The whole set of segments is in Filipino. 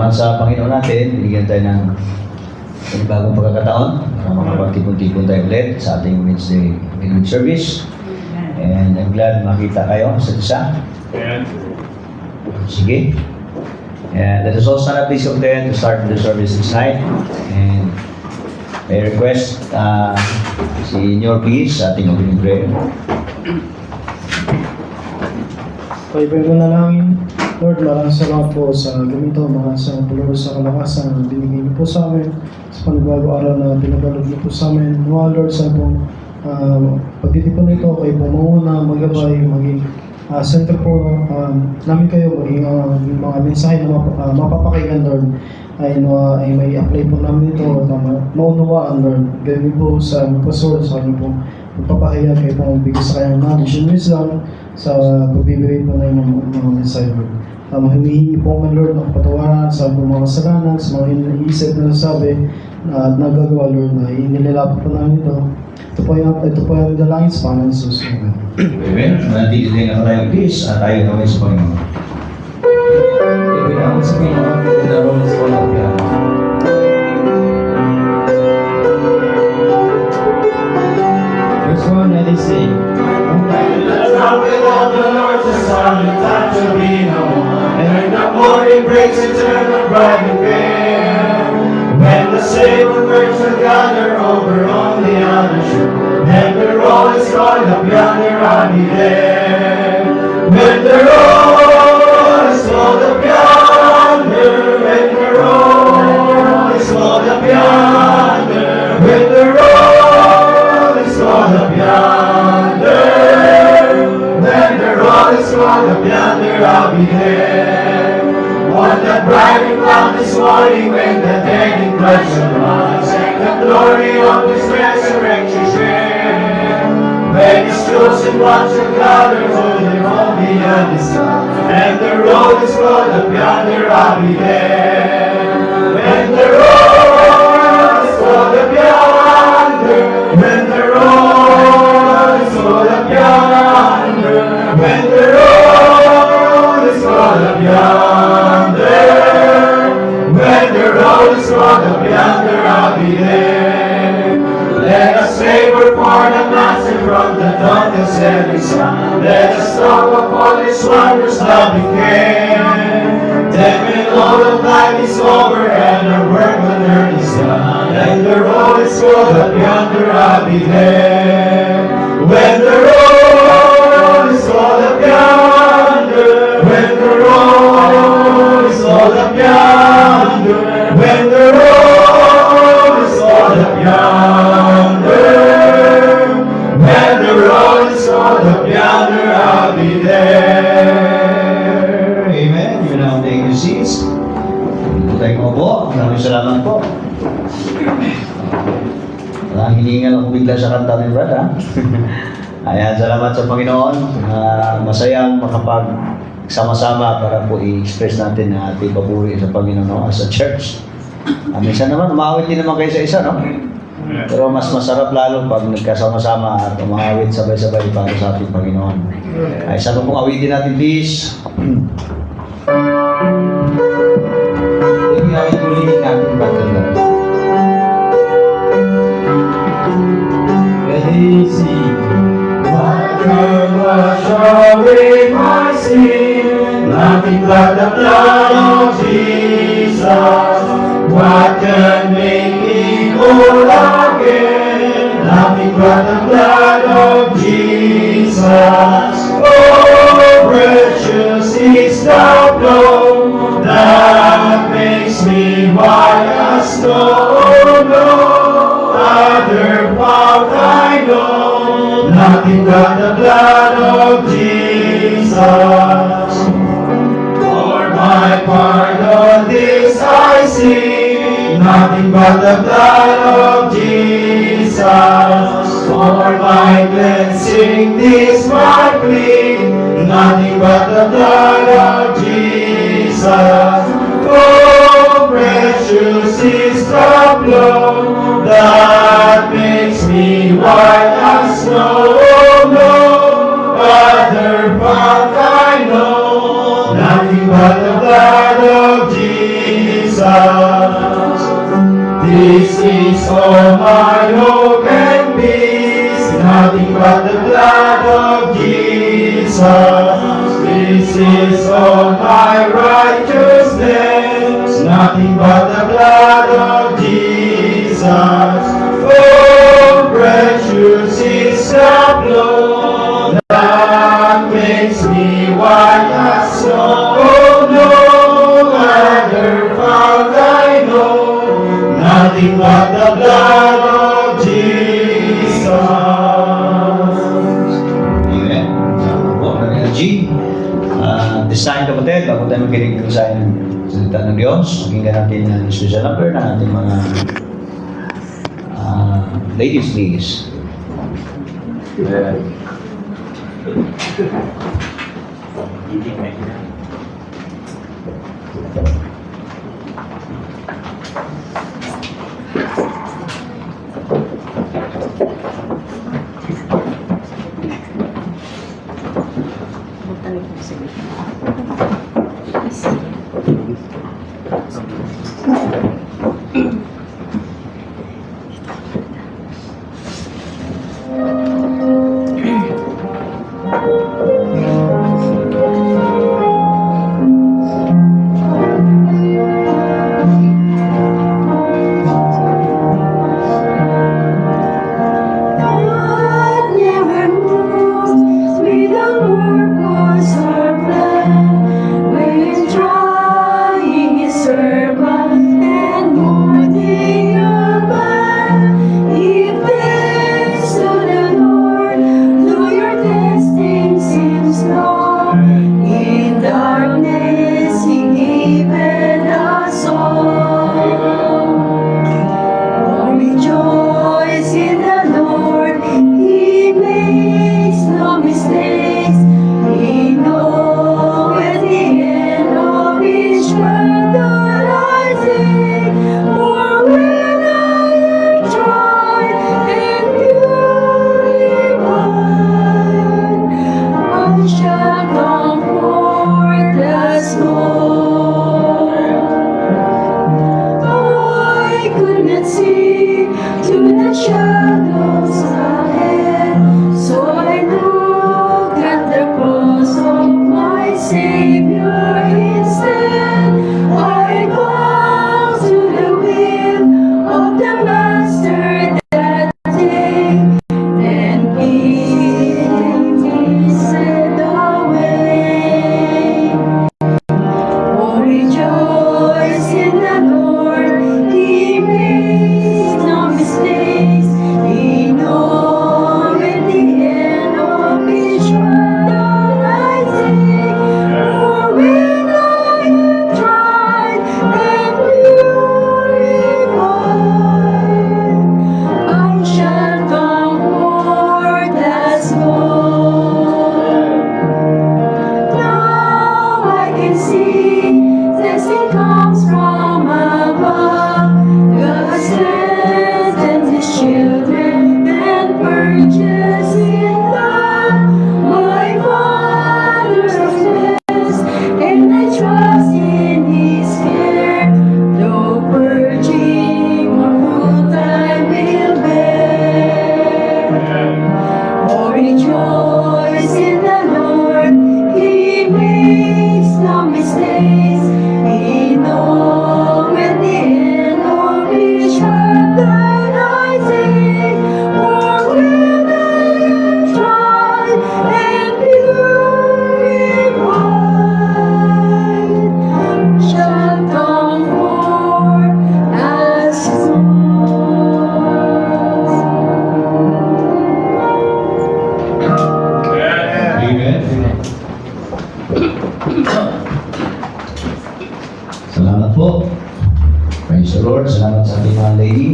Sa Panginoon natin, binigyan tayo ng bagong pagkakataon para makapagtipon-tipon tayo ulit sa ating Wednesday Midweek Service. And I'm glad makita kayo sa isa. Sige. And let us all stand up, please, to start the service this night. And may request si Senyor, please, sa ating opening prayer. Paibayin ko na lang, Lord, maraming salamat po sa ganito, maraming salamat po, Lord, sa kalakasan na binigay niyo po sa amin, sa panibagong araw na pinabalog niyo po sa amin. Mga Lord, sa pong pagtitipon nito, kayo po mauna, magabay, maging center po namin kayo, maging mga mensahe na mapapakinggan, Lord, ay may apply po namin ito, na maunawaan, Lord. Ganyan po sa pastor, sa kanya po magpapahayag kayo po magbigay sa kanyang knowledge and wisdom sa pagbibigay po na yung mga mensahe, Lord. Humihingi po kami, Lord, ng patawaran sa mga kasalanan, sa mga iniisip na nasabi at nagagawa, Lord, na inilalapat po namin ito. Ito po yung dalangin sa Panginoon Jesus. Amen. Amen. Manatili din ako tayo, please, at tayo gawin sa Panginoon. Ibigay sa Panginoon, inaroon sa Panginoon. Verse 1, let us sing. Let's not without the Lord's a silent time to be known. And when the morning breaks, eternal bright and fair. When the sable birds will gather over on the other shore, and the roll is called up yonder, I'll be there. When the roll is called up yonder, when the roll is called up yonder, when the roll is called up yonder, when the roll is called up yonder, I'll be there. On that bright and cloudless morning, when the dead in Christ shall rise, and the glory of His resurrection share, when His chosen ones shall gather, holding all beyond the sun, and the road is called up yonder, I'll be there. When the road is called up yonder, when the road is called up yonder, when the road is called up yonder, when the road is called up yonder, I'll be there. Let us labor for the Master from the dawn till setting sun. Let us talk of all His wondrous loving care. Then when all of life is over and our work on earth is done, and the road is called up yonder, I'll be there. When the road is called up yonder, when the road is called up yonder, when the road is called up yonder, when the road is called up yonder, I'll be there. Amen. You now take your seats. Tayo mo po. Maraming salamat po. Walang hiningal ako bigla sa kanta ni Brad, ha? Ayan, salamat sa Panginoon. Masayang makapagsama-sama para po i-express natin ang ating papuri sa Panginoon as a church. Minsan naman, umawit din naman kayo sa isa, no? Pero mas masarap lalo pag nagkasama-sama at umawit sabay-sabay para sa ating Panginoon. Ay, sabi pong awitin natin, please. Yung awit ulitin natin ba talaga? Ready, see. What can wash away my sin? Nothing but the blood of Jesus. What can make me whole again? Nothing but the blood of Jesus. Oh, precious is the blood that makes me white as snow. No other fount I know, nothing but the blood of Jesus. For my pardon this I sing, nothing but the blood of Jesus. For my cleansing this my plea, nothing but the blood of Jesus. Oh, precious is the blood that makes me white as snow. No other path I know, nothing but the blood of Jesus. This is all my hope and peace, nothing but the blood of Jesus. This is all my righteousness, nothing but the blood of Jesus. Oh, precious is the blood that makes me white as snow. No other fount I know, nothing but the blood of Jesus. Amen. Po, G. This time, kapatid, bago tayo makinig sa salita ng Diyos, pakinggan natin ang special number ng ating mga ladies, please.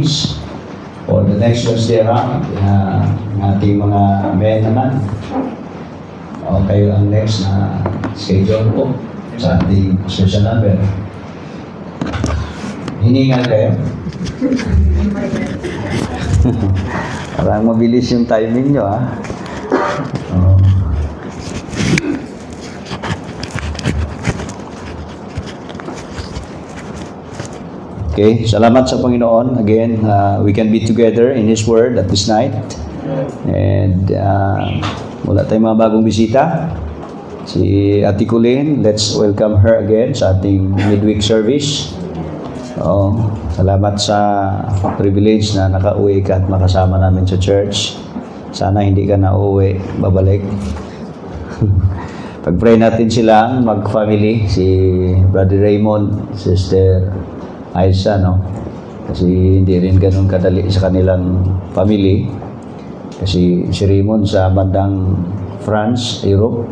ladies. For the next Wednesday round, ng ating mga men naman. O kayo ang next na schedule po sa ating special number. Hiningal kayo. Parang mabilis yung timing nyo, ha? Oh. Okay, salamat sa Panginoon. Again, we can be together in His Word at this night. And wala tayong mga bagong bisita. Si Ate Colleen, let's welcome her again sa ating midweek service. Salamat sa privilege na nakauwi ka at makasama namin sa church. Sana hindi ka na uuwi, babalik. Pag-pray natin silang mag-family, si Brother Raymond, Sister Aisha, no? Kasi hindi rin ganun kadali sa kanilang family. Kasi si Raymond sa bandang France, Europe.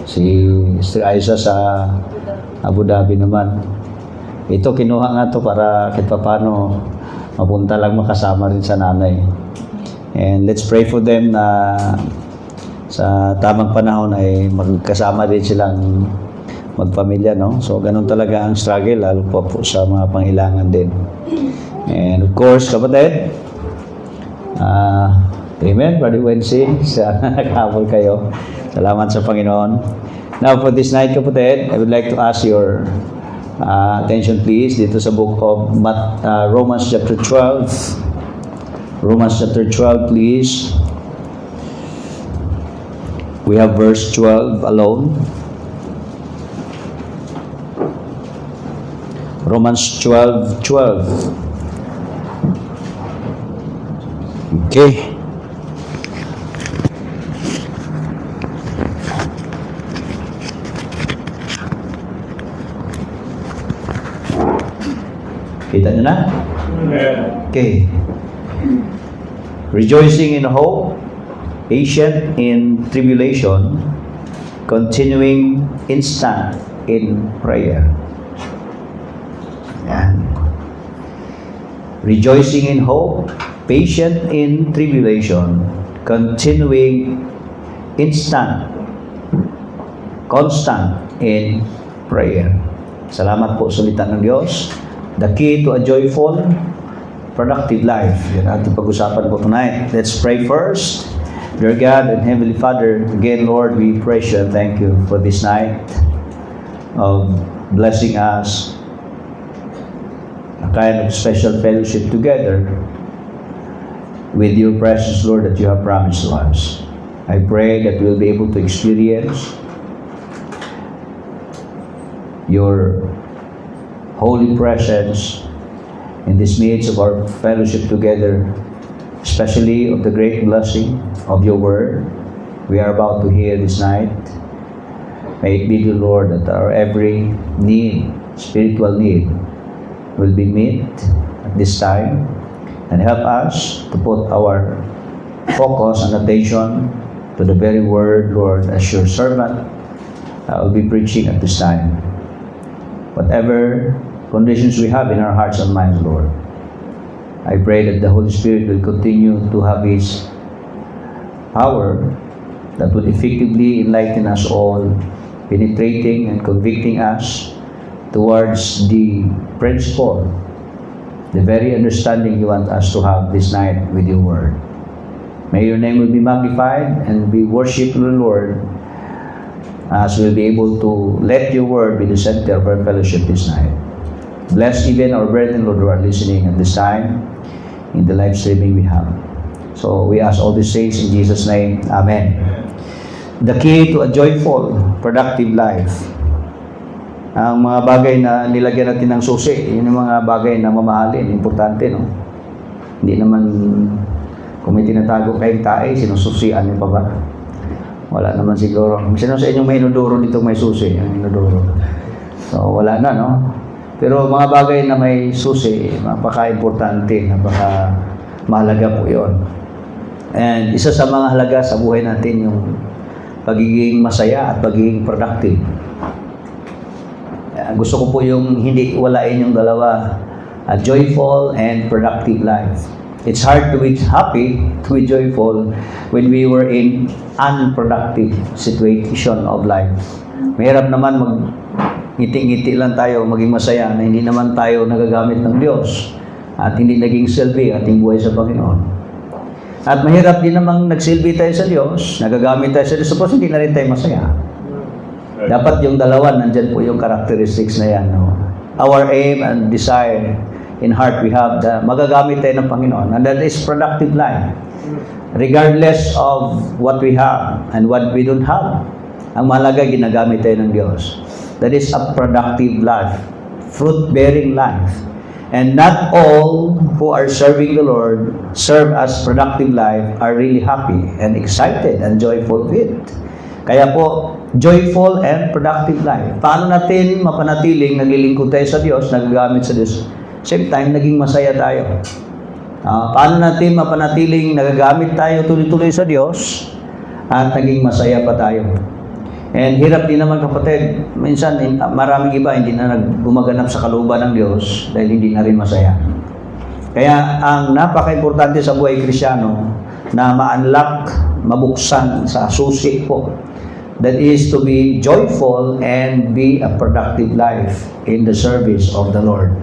Si Sister Aisha sa Abu Dhabi naman. Ito, kinuha nga to para kahit paano mapunta lang makasama rin sa nanay. And let's pray for them na sa tamang panahon ay magkasama din silang magpamilya, no? So, ganun talaga ang struggle, lalo pa po sa mga pangailangan din. And of course, kapatid, amen, Brother Wednesday, sa nakabol kayo. Salamat sa Panginoon. Now, for this night, kapatid, I would like to ask your attention please dito sa book of Romans chapter 12. Romans chapter 12, please. We have verse 12 alone. Romans 12:12. Okay. Kita nyo na? Okay. Rejoicing in hope, patient in tribulation, continuing instant in prayer. Yan. Rejoicing in hope, patient in tribulation, continuing instant, constant in prayer. Salamat po sa salita ng Diyos. The key to a joyful, productive life. Yan ating pag-usapan po tonight. Let's pray first. Dear God and Heavenly Father, again, Lord, we praise you and thank you for this night of blessing us, a kind of special fellowship together with your precious Lord that you have promised to us. I pray that we'll be able to experience your holy presence in this midst of our fellowship together, especially of the great blessing of your word we are about to hear this night. May it be, the Lord, that our every need, spiritual need, will be met at this time, and help us to put our focus and attention to the very word, Lord, as your servant will be preaching at this time. Whatever conditions we have in our hearts and minds, Lord, I pray that the Holy Spirit will continue to have His power that will effectively enlighten us all, penetrating and convicting us towards the principle, the very understanding you want us to have this night with your word. May your name will be magnified and be worshipped, Lord, as we'll be able to let your word be the center of our fellowship this night. Bless even our brethren, Lord, who are listening at this time in the live streaming we have. So we ask all these things in Jesus' name. Amen. The key to a joyful, productive life. Ang mga bagay na nilagyan natin ng susi, yun yung mga bagay na mamahalin, importante, no? Hindi naman, kung may tinatago kayong tae, sinususian niyo pa ba? Wala naman siguro. Sino sa inyong may inuduro dito may susi? Ang inuduro. So, wala na, no? Pero mga bagay na may susi, napaka-importante, napaka-mahalaga po yun. And isa sa mga halaga sa buhay natin yung pagiging masaya at pagiging productive. Gusto ko po yung hindi walain yung dalawa. a joyful and productive life. It's hard to be happy, to be joyful when we were in unproductive situation of life. Mahirap naman ngiti-ngiti lang tayo, maging masaya na hindi naman tayo nagagamit ng Diyos at hindi naging silbi ating buhay sa Panginoon. At mahirap din namang nagsilbi tayo sa Diyos, nagagamit tayo sa Diyos, suppose hindi na rin tayo masaya. Dapat yung dalawa, nandyan po yung characteristics na yan. No? Our aim and desire in heart we have, magagamit tayo ng Panginoon, and that is productive life. Regardless of what we have and what we don't have, ang mahalaga, ginagamit tayo ng Diyos. That is a productive life, fruit-bearing life. And not all who are serving the Lord, serve as productive life, are really happy and excited and joyful with it. Kaya po, joyful and productive life. Paano natin mapanatiling naglilingkod tayo sa Diyos, nagagamit sa Diyos? Same time, naging masaya tayo. Paano natin mapanatiling nagagamit tayo tuloy-tuloy sa Diyos at naging masaya pa tayo? And hirap din naman kapatid, minsan maraming iba hindi na gumaganap sa kalooban ng Diyos dahil hindi na rin masaya. Kaya ang napaka-importante sa buhay Kristyano na ma-unlock, mabuksan sa susi po, that is to be joyful and be a productive life in the service of the Lord.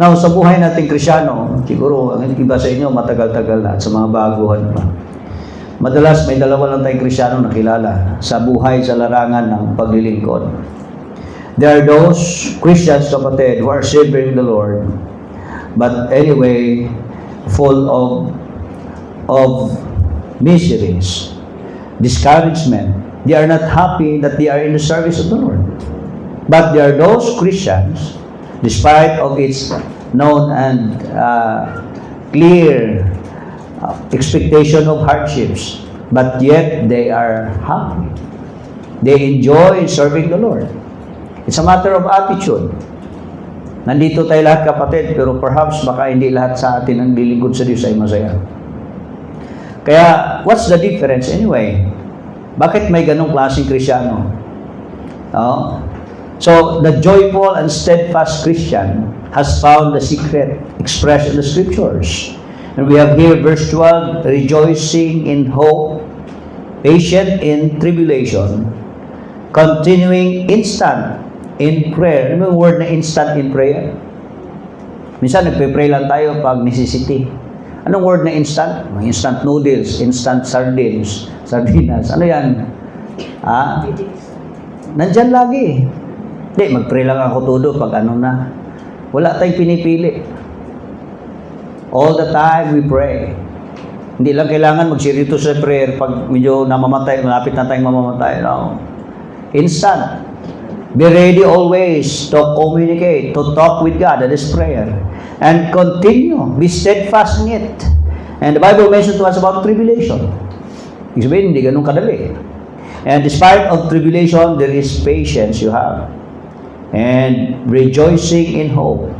Now, sa buhay nating Kristyano, siguro ang iba sa inyo matagal-tagal na at sa mga baguhan pa. Madalas may dalawa lang tayong Kristyano na kilala sa buhay sa larangan ng paglilingkod. There are those Christians, kapatid, who are serving the Lord, but anyway, full of miseries, discouragement. They are not happy that they are in the service of the Lord. But there are those Christians, despite of its known and clear expectation of hardships, but yet they are happy. They enjoy serving the Lord. It's a matter of attitude. Nandito tayo lahat, kapatid, pero perhaps baka hindi lahat sa atin ang lilingkod sa Diyos ay masaya. Kaya, what's the difference anyway? Bakit may ganong klaseng Kristyano? So, the joyful and steadfast Christian has found the secret expressed in the Scriptures. And we have here verse 12, rejoicing in hope, patient in tribulation, continuing instant in prayer. Ano yung word na instant in prayer? Minsan nagpe-pray lang tayo pag necessity. Anong word na instant? Instant noodles, instant sardinas. Ano yan? Nandyan lagi. Hindi, mag-pray lang ako todo pag ano na. Wala tayong pinipili. All the time we pray. Hindi lang kailangan magsirito sa prayer pag medyo namamatay, malapit na tayong mamamatay. No? Instant. Be ready always to communicate, to talk with God. That is prayer. And continue. Be steadfast in it. And the Bible mentions to us about tribulation. Ibig sabihin, hindi ganun kadali. And despite of tribulation, there is patience you have. And rejoicing in hope.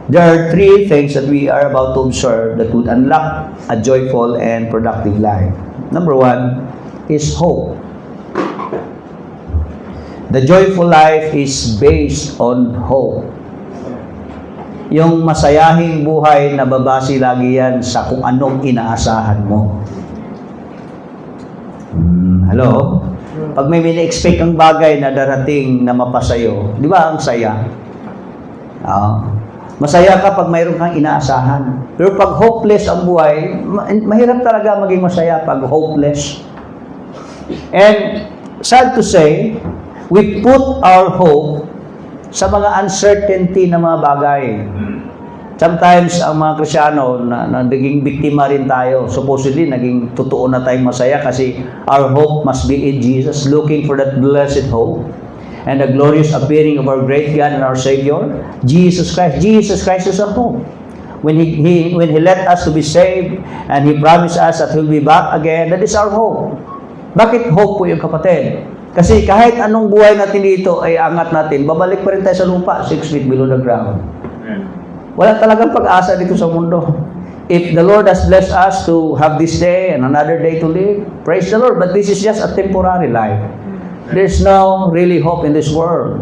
There are three things that we are about to observe that would unlock a joyful and productive life. Number one is hope. The joyful life is based on hope. Yung masayahing buhay na babase lagi yan sa kung anong inaasahan mo. Hello? Pag may mini-expect ang bagay na darating na mapasayo, di ba ang saya? Masaya ka pag mayroon kang inaasahan. Pero pag hopeless ang buhay, mahirap talaga maging masaya pag hopeless. And sad to say, we put our hope sa mga uncertainty na mga bagay. Sometimes, ang mga Kristyano, na naging biktima rin tayo. Supposedly, naging totoo na tayong masaya kasi our hope must be in Jesus, looking for that blessed hope and the glorious appearing of our great God and our Savior, Jesus Christ. Jesus Christ is our hope. When He let us to be saved and He promised us that He'll be back again, that is our hope. Bakit hope po yung kapatid? Kasi kahit anong buhay natin dito ay angat natin, babalik pa rin tayo sa lupa, 6 feet below the ground. Wala talagang pag-asa dito sa mundo. If the Lord has blessed us to have this day and another day to live, praise the Lord. But this is just a temporary life. There's no really hope in this world.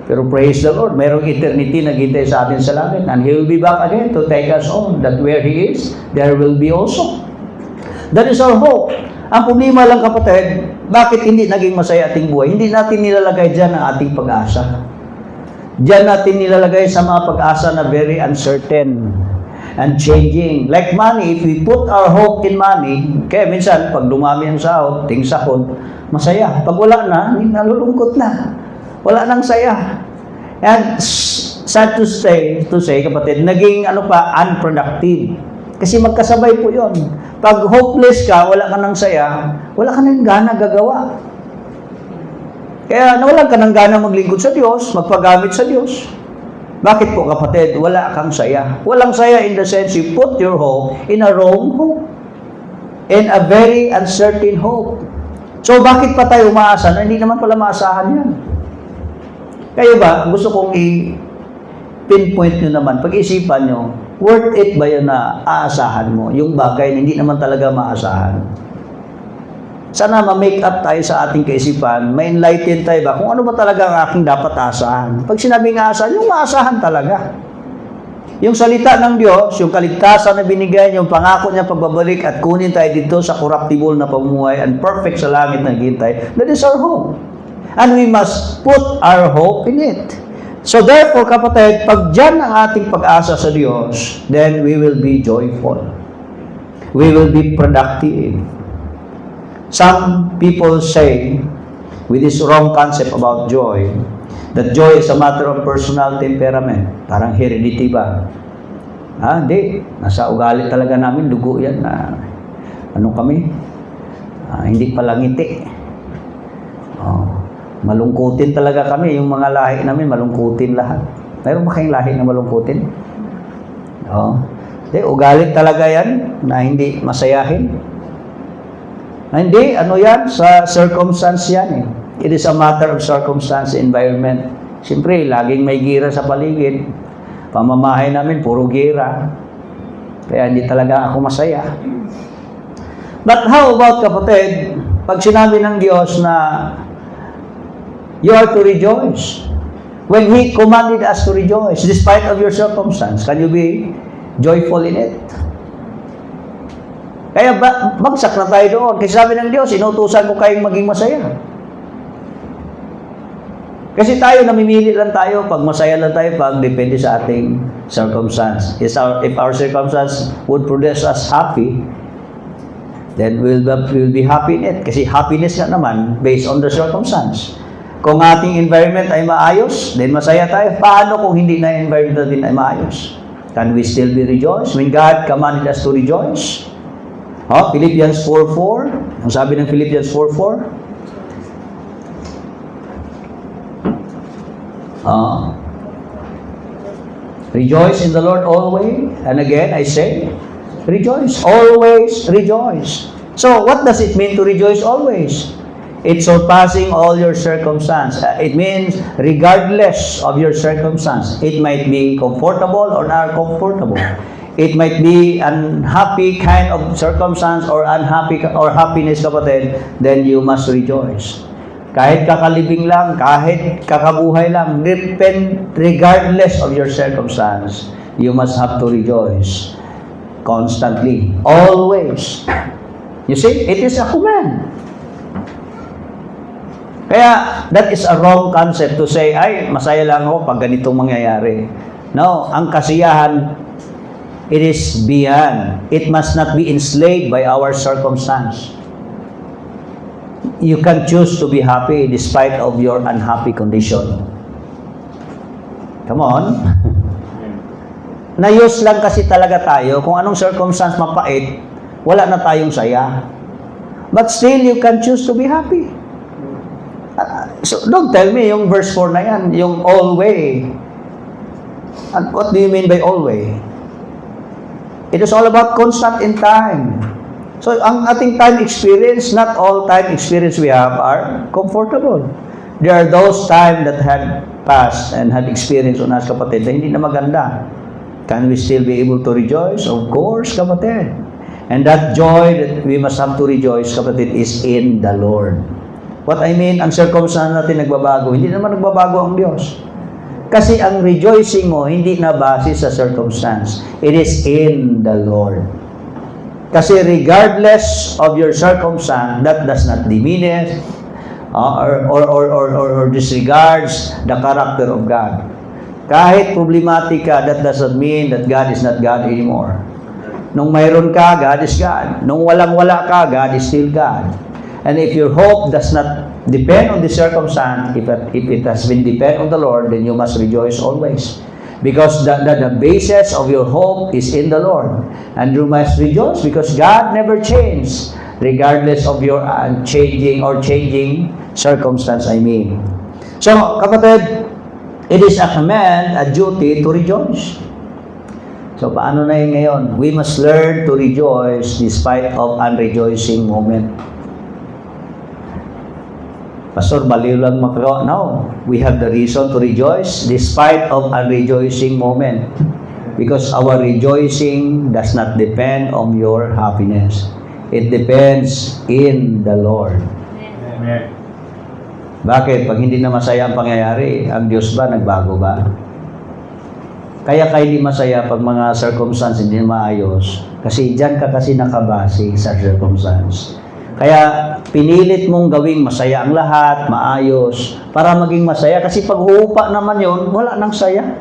Pero praise the Lord, mayroong eternity na naghintay sa atin sa langit. And He will be back again to take us on. That where He is, there will be also. That is our hope. Ang problema lang kapatid, bakit hindi naging masaya ating buhay? Hindi natin nilalagay dyan ang ating pag-asa. Diyan natin nilalagay sa mga pag-asa na very uncertain and changing. Like money, if we put our hope in money, kaya minsan, pag dumami ang sahod, ting-sahod, masaya. Pag wala na, nalulungkot na. Wala nang saya. And sad to say kapatid, naging unproductive. Kasi magkasabay po yon. Pag hopeless ka, wala ka ng saya, wala ka ng gana gagawa. Kaya nawalan ka ng gana maglingkod sa Diyos, magpagamit sa Diyos. Bakit po kapatid? Wala kang saya. Walang saya in the sense you put your hope in a wrong hope. In a very uncertain hope. So bakit pa tayo umaasa na hindi naman pala maasahan yan? Kayo ba, gusto kong i-pinpoint nyo naman, pag-isipan nyo, worth it ba yun na aasahan mo? Yung bagay na hindi naman talaga maasahan. Sana ma-make up tayo sa ating kaisipan, ma-enlighten tayo ba kung ano ba talaga ang aking dapat asahan. Pag sinabing aasahan, yung maasahan talaga. Yung salita ng Diyos, yung kaligtasan na binigay, yung pangako niya pagbabalik at kunin tayo dito sa corruptible na pamumuhay and perfect sa langit na naghihintay, that is our hope. And we must put our hope in it. So therefore, kapatid, pag dyan ang ating pag-asa sa Diyos, then we will be joyful. We will be productive. Some people say, with this wrong concept about joy, that joy is a matter of personal temperament. Parang heredity ba? Hindi. Nasa ugali talaga namin, dugo yan. Kami? Hindi pala ngiti. Malungkutin talaga kami. Yung mga lahi namin, malungkutin lahat. Mayroon ba kayong lahi na malungkutin? Hindi, ugali talaga yan na hindi masayahin. Hindi, yan? Sa circumstance yan eh. It is a matter of circumstance, environment. Siyempre, laging may gira sa paligid. Pamamahay namin, puro gira. Kaya hindi talaga ako masaya. But how about kapatid, pag sinabi ng Diyos na you are to rejoice. When He commanded us to rejoice, despite of your circumstance, can you be joyful in it? Kaya bagsak na tayo doon. Kasi sabi ng Diyos, inutusan ko kayong maging masaya. Kasi tayo, namimili lang tayo, pag masaya lang tayo, pag depende sa ating circumstance. If our circumstance would produce us happy, then we'll be happy in it. Kasi happiness nga naman, based on the circumstance. Kung ating environment ay maayos, then masaya tayo. Paano kung hindi na environment natin ay maayos? Can we still be rejoiced? When God commanded us to rejoice? Philippians 4:4. Ang sabi ng Philippians 4:4? Rejoice in the Lord always. And again, I say, rejoice. Always rejoice. So, what does it mean to rejoice always? It's surpassing all your circumstance. It means regardless of your circumstance. It might be comfortable or uncomfortable. It might be unhappy kind of circumstance or unhappy or happiness, kapatid, then you must rejoice. Kahit kakalibing lang, kahit kakabuhay lang, regardless of your circumstance, you must have to rejoice constantly, always. You see, it is a command. Kaya, that is a wrong concept to say, ay, masaya lang ako pag ganitong mangyayari. No, ang kasiyahan, it is beyond. It must not be enslaved by our circumstance. You can choose to be happy despite of your unhappy condition. Come on. Na-use lang kasi talaga tayo. Kung anong circumstance mapait, wala na tayong saya. But still, you can choose to be happy. So, don't tell me yung verse 4 na yan, yung always. And what do you mean by always? It is all about constant in time. So, ang ating time experience, not all time experience we have are comfortable. There are those time that had passed and had experience on us, kapatid, na hindi na maganda. Can we still be able to rejoice? Of course, kapatid. And that joy that we must have to rejoice, kapatid, is in the Lord. What I mean, ang circumstance natin nagbabago. Hindi naman nagbabago ang Diyos. Kasi ang rejoicing mo, hindi na base sa circumstance. It is in the Lord. Kasi regardless of your circumstance, that does not diminish or disregards the character of God. Kahit problematic ka, that doesn't mean that God is not God anymore. Nung mayroon ka, God is God. Nung walang-wala ka, God is still God. And if your hope does not depend on the circumstance, if it has been depend on the Lord, then you must rejoice always. Because the basis of your hope is in the Lord. And you must rejoice because God never changes, regardless of your changing circumstance, I mean. So, kapatid, it is a command, a duty to rejoice. So, paano na yun ngayon? We must learn to rejoice despite of unrejoicing moment. Pastor, baliw lang makagawa. No, we have the reason to rejoice despite of unrejoicing moment. Because our rejoicing does not depend on your happiness. It depends in the Lord. Amen. Bakit? Pag hindi na masaya ang pangyayari, ang Diyos ba nagbago ba? Kaya hindi masaya pag mga circumstance hindi maayos. Kasi dyan ka kasi nakabase sa circumstance. Kaya pinilit mong gawing masaya ang lahat, maayos, para maging masaya. Kasi pag huupa naman yon, wala nang saya.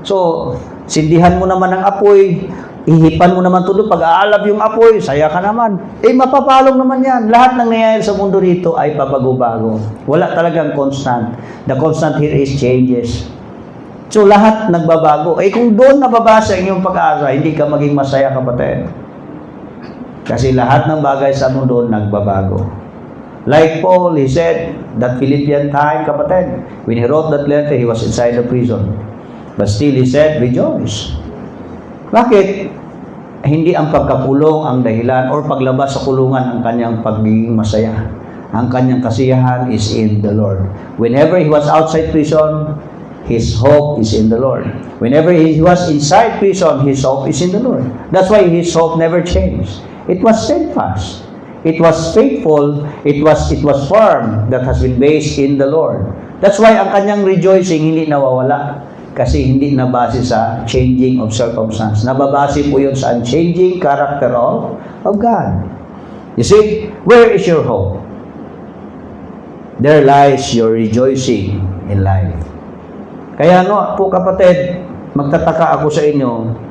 So, sindihan mo naman ang apoy, ihipan mo naman tulo, pag aalab yung apoy, saya ka naman. Mapapalong naman yan. Lahat ng nangyayari sa mundo rito ay pabago-bago. Wala talagang constant. The constant here is changes. So, lahat nagbabago. Kung doon nababasa ang iyong pag-asa, hindi ka maging masaya, kapatid. Kasi lahat ng bagay sa mundo nagbabago. Like Paul, he said, that Philippian time, kapatid, when he wrote that letter, he was inside the prison. But still, he said, rejoice. Bakit? Hindi ang pagkakulong ang dahilan or paglabas sa kulungan ang kanyang pagiging masaya. Ang kanyang kasiyahan is in the Lord. Whenever he was outside prison, his hope is in the Lord. Whenever he was inside prison, his hope is in the Lord. That's why his hope never changed. It was steadfast. It was faithful. It was firm that has been based in the Lord. That's why ang kanyang rejoicing hindi nawawala. Kasi hindi nabase sa changing of circumstance. Nababase po yun sa unchanging character of God. You see, where is your hope? There lies your rejoicing in life. Kaya po kapatid, magtataka ako sa inyo.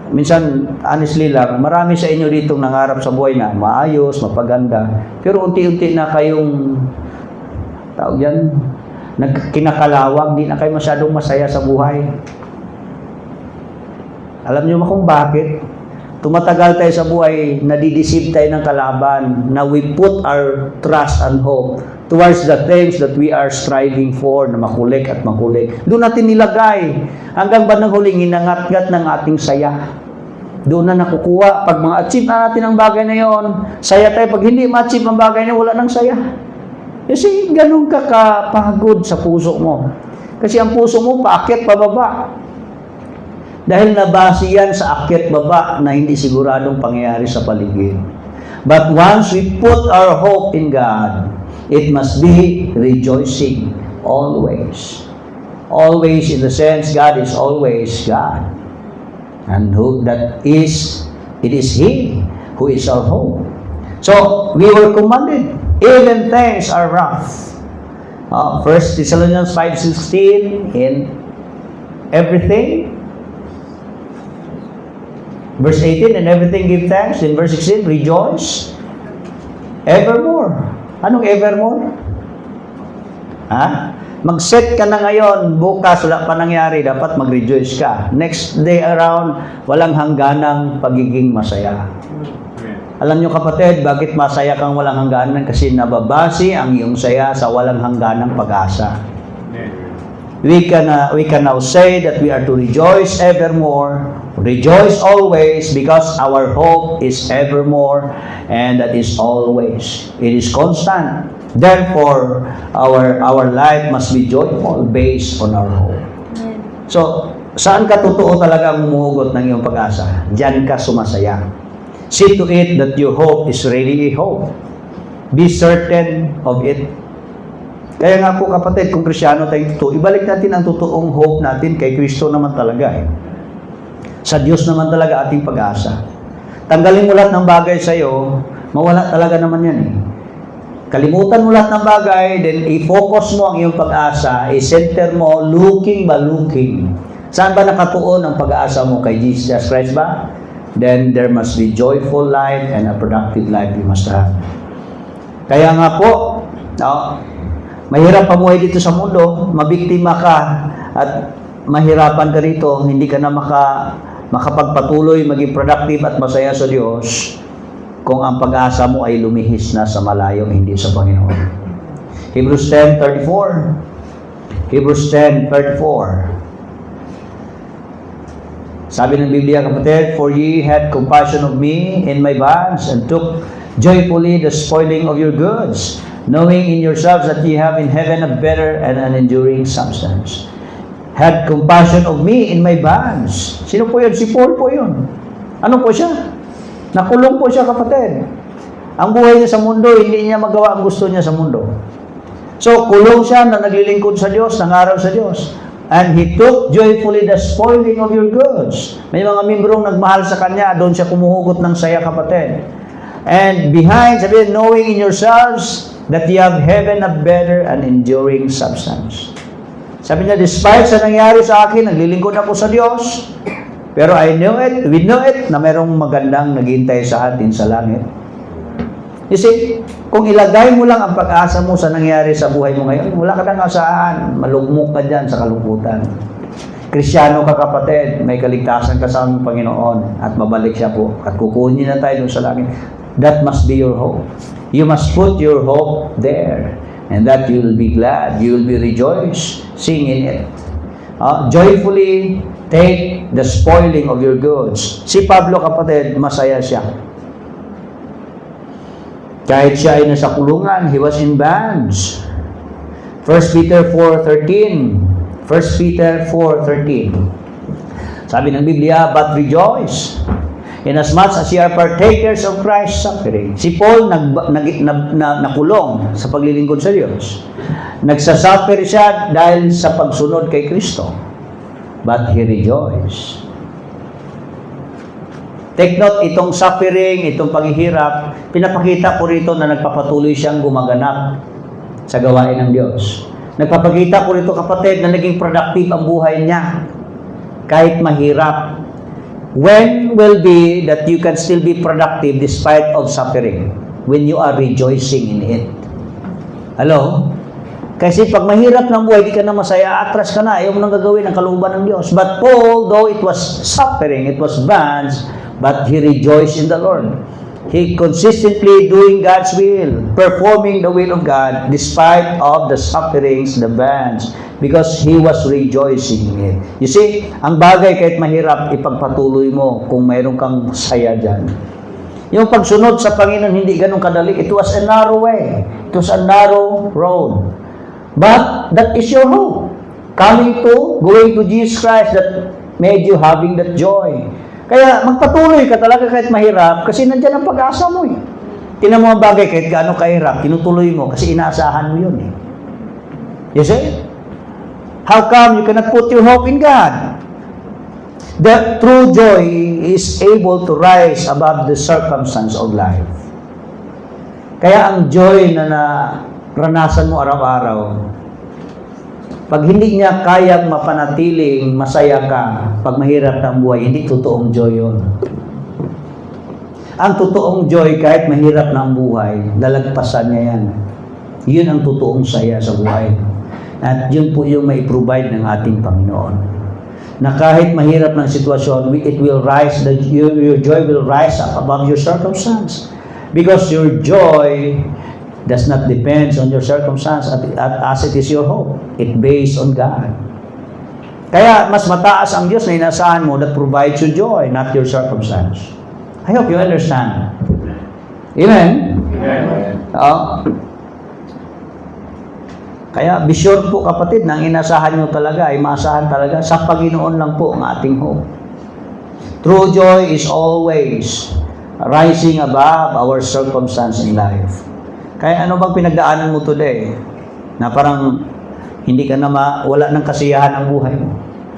Minsan, honestly lang, marami sa inyo dito nangarap sa buhay na maayos, mapaganda. Pero unti-unti na kayong, tawag yan, kinakalawag, di na kayo masyadong masaya sa buhay. Alam niyo ba kung bakit? Tumatagal tayo sa buhay, nadideceive tayo ng kalaban, na we put our trust and hope towards the things that we are striving for, na makulik at makulik. Doon natin nilagay. Hanggang bandang huling, inangat-ngat ng ating saya. Doon na nakukuha. Pag ma-achieve na natin ang bagay na yon, saya tayo. Pag hindi ma-achieve ang bagay na wala nang saya. Kasi ganun ka kapagod sa puso mo. Kasi ang puso mo, paakyat pababa. Dahil nabase yan sa akyat baba na hindi siguradong pangyayari sa paligid. But once we put our hope in God, it must be rejoicing always. Always in the sense God is always God. And it is He who is our hope. So, we were commanded, even things are rough. 1 Thessalonians 5:16, in everything. Verse 18, in everything give thanks. In verse 16, rejoice evermore. Anong evermore? Mag-set ka na ngayon, bukas wala pa nangyari, dapat mag-rejoice ka. Next day around, walang hangganang pagiging masaya. Alam nyo kapatid, bakit masaya kang walang hangganan? Kasi nababase ang iyong saya sa walang hangganang pag-asa. We can now say that we are to rejoice evermore, rejoice always, because our hope is evermore, and that is always. It is constant. Therefore, our life must be joyful based on our hope. So, saan ka totoo talaga umuhugot ng iyong pag-asa? Diyan ka sumasaya. See to it that your hope is really a hope. Be certain of it. Kaya nga po kapatid, kung Kristyano tayong totoo, ibalik natin ang totoong hope natin kay Kristo naman talaga eh. Sa Diyos naman talaga ating pag-asa. Tanggalin mo lahat ng bagay sa'yo, mawala talaga naman yan eh. Kalimutan mo lahat ng bagay, then i-focus mo ang iyong pag-asa, i-center mo, looking. Saan ba nakatuon ang pag-asa mo kay Jesus Christ ba? Then there must be joyful life and a productive life you must have. Kaya nga po, mahirap pamuhay dito sa mundo, mabiktima ka at mahirapan ka rito, hindi ka na makapagpatuloy, maging productive at masaya sa Diyos kung ang pag-asa mo ay lumihis na sa malayo, hindi sa Panginoon. Hebrews 10:34. Hebrews 10:34. Sabi ng Biblia, kapatid, "For ye had compassion of me in my bonds, and took joyfully the spoiling of your goods, knowing in yourselves that ye have in heaven a better and an enduring substance." Had compassion of me in my bonds. Sino po yun? Si Paul po yun. Ano po siya? Nakulong po siya, kapatid. Ang buhay niya sa mundo, hindi niya magawa ang gusto niya sa mundo. So, kulong siya na naglilingkod sa Diyos, nangaral sa Diyos. And he took joyfully the spoiling of your goods. May mga membrong nagmahal sa kanya, doon siya kumuhugot ng saya, kapatid. And behind, sabihin, knowing in yourselves that ye have heaven a better and enduring substance. Sabi niya, despite sa nangyari sa akin, naglilingkod ako sa Diyos, pero we know it, na mayroong magandang naghihintay sa atin sa langit. You see, kung ilagay mo lang ang pag-asa mo sa nangyari sa buhay mo ngayon, wala ka nang asahan, malugmok ka dyan sa kalungkutan. Kristyano ka, kapatid, may kaligtasan ka sa aming Panginoon at mabalik siya po at kukunin na tayo dun sa langit. That must be your hope. You must put your hope there, and that you will be glad, you will be rejoicing in it. Joyfully take the spoiling of your goods. Si Pablo, kapatid, masaya siya. Kahit siya ay nasa kulungan, he was in bands. 1 Peter 4:13. 1 Peter 4:13. Sabi ng Biblia, "But rejoice, inasmuch as ye are partakers of Christ's suffering." Si Paul nakulong sa paglilingkod sa Diyos. Nagsasuffer siya dahil sa pagsunod kay Kristo. But he rejoiced. Take note, itong suffering, itong paghihirap, pinapakita po rito na nagpapatuloy siyang gumaganap sa gawain ng Diyos. Nagpapakita po rito, kapatid, na naging productive ang buhay niya. Kahit mahirap. When will be that you can still be productive despite of suffering? When you are rejoicing in it. Hello? Kasi pag mahirap ng buhay, di ka na masaya, atras ka na, ayaw mo nang gagawin ang kalooban ng Diyos. But Paul, though it was suffering, it was bands, but he rejoiced in the Lord. He consistently doing God's will, performing the will of God, despite of the sufferings, the bands, because he was rejoicing in it. You see, ang bagay kahit mahirap, ipagpatuloy mo kung mayroon kang saya dyan. Yung pagsunod sa Panginoon, hindi ganun kadali. It was a narrow way. It was a narrow road. But that is your hope. Going to Jesus Christ that made you having that joy. Kaya magpatuloy ka talaga kahit mahirap kasi nandiyan ang pag-asa mo eh. Tingnan mo ang bagay kahit gaano kahirap, tinutuloy mo kasi inaasahan mo yun eh. You see? How come you cannot put your hope in God? The true joy is able to rise above the circumstance of life. Kaya ang joy na naranasan mo araw-araw, pag hindi niya kayang mapanatiling masaya ka, pag mahirap ng buhay, hindi totoong joy yun. Ang totoong joy, kahit mahirap ng buhay, lalagpasan niya yan. Yun ang totoong saya sa buhay. At yun po yung may provide ng ating Panginoon. Na kahit mahirap ng sitwasyon, it will rise, your joy will rise up above your circumstance. Because your joy does not depend on your circumstance as it is your hope. It based on God. Kaya mas mataas ang Diyos na inasahan mo that provides you joy, not your circumstance. I hope you understand. Amen? Amen. Kaya be sure po, kapatid, na ang inasahan nyo talaga ay maasahan talaga sa Panginoon lang po ang ating hope. True joy is always rising above our circumstance in life. Kaya ano bang pinagdaanan mo today? Na parang hindi ka na wala ng kasiyahan ang buhay mo.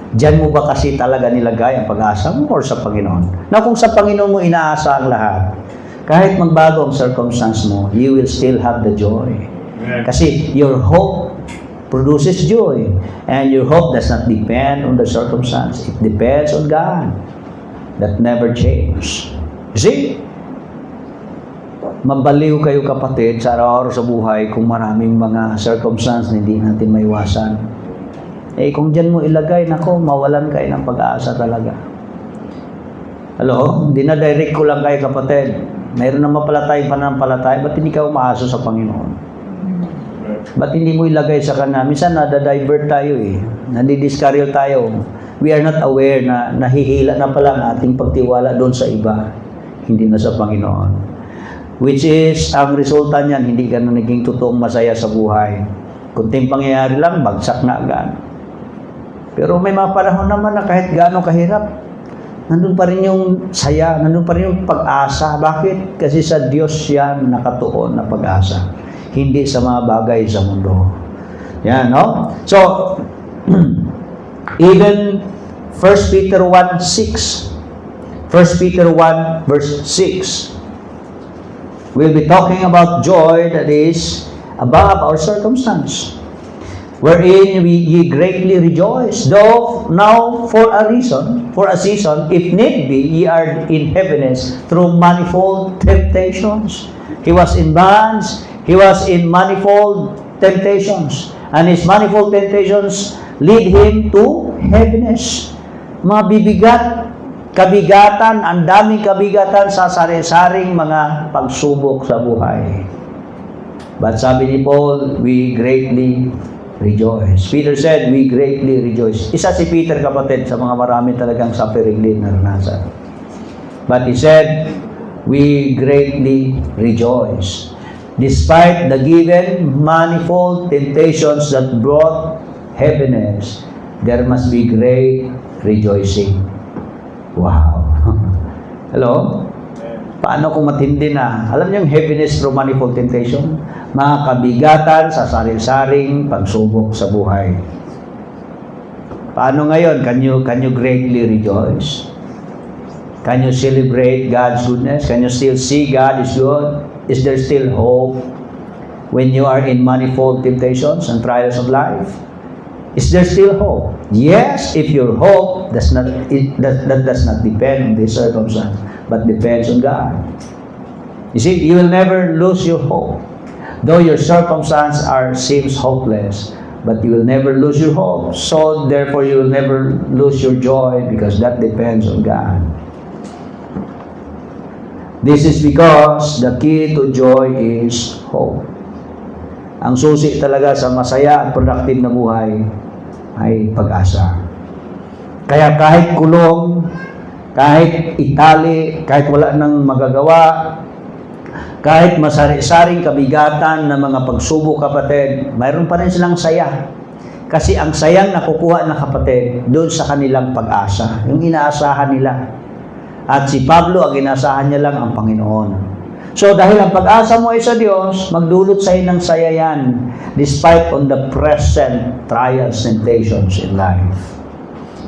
Diyan mo ba kasi talaga nilagay ang pag-asa mo or sa Panginoon? Na kung sa Panginoon mo inaasa ang lahat, kahit magbago ang circumstance mo, you will still have the joy. Kasi your hope produces joy. And your hope does not depend on the circumstance. It depends on God. That never changes. You see? Mabaliw kayo kapatid sa araw-araw sa buhay kung maraming mga circumstance na hindi natin maiwasan. Kung dyan mo ilagay, nako, mawalan kayo ng pag-asa talaga. Hello? Dinadirect ko lang kayo kapatid. Mayroon naman pala tayong pananampalataya, ba't hindi ka umaasa sa Panginoon? Ba't hindi mo ilagay sa Kanya? Minsan nadadivert tayo Nandidiscarrel tayo. We are not aware na nahihila na pala ang ating pagtiwala doon sa iba, hindi na sa Panginoon. Which is, ang resulta niyan, hindi ka na naging totoong masaya sa buhay. Kunting pangyayari lang, bagsak na agad. Pero may mga panahon naman na kahit gaano kahirap, nandun pa rin yung saya, nandun pa rin yung pag-asa. Bakit? Kasi sa Diyos yan nakatuon na pag-asa. Hindi sa mga bagay sa mundo. Yan, no? So, even 1 Peter 1:6. 1 Peter 1 verse 6. We'll be talking about joy that is above our circumstance, wherein ye greatly rejoice, though now for a season, if need be, ye are in heaviness through manifold temptations. He was in bonds, he was in manifold temptations, and his manifold temptations lead him to heaviness. Mabibigat, kabigatan, ang daming kabigatan sa sari-saring mga pagsubok sa buhay. But sabi ni Paul, we greatly rejoice. Peter said, we greatly rejoice. Isa si Peter, kapatid, sa mga marami talagang suffering din naranasan. But he said, we greatly rejoice. Despite the given manifold temptations that brought heaviness, there must be great rejoicing. Wow. Hello? Paano kung matindi na? Alam niyo yung heaviness through manifold temptation? Mga kabigatan sa sari-saring pagsubok sa buhay. Paano ngayon? Can you greatly rejoice? Can you celebrate God's goodness? Can you still see God is good? Is there still hope when you are in manifold temptations and trials of life? Is there still hope? Yes, if your hope does not depend on this circumstance, but depends on God. You see, you will never lose your hope. Though your circumstance seems hopeless, but you will never lose your hope. So therefore, you will never lose your joy because that depends on God. This is because the key to joy is hope. Ang susi talaga sa masaya at productive na buhay ay pag-asa. Kaya kahit kulong, kahit itali, kahit wala nang magagawa, kahit masari-saring kabigatan na mga pagsubok, kapatid, mayroon pa rin silang saya. Kasi ang sayang nakukuha ng kapatid doon sa kanilang pag-asa, yung inaasahan nila. At si Pablo, ang inaasahan niya lang ang Panginoon. So dahil ang pag-asa mo ay sa Diyos, magdulot sa ng saya yan despite on the present trials and temptations in life.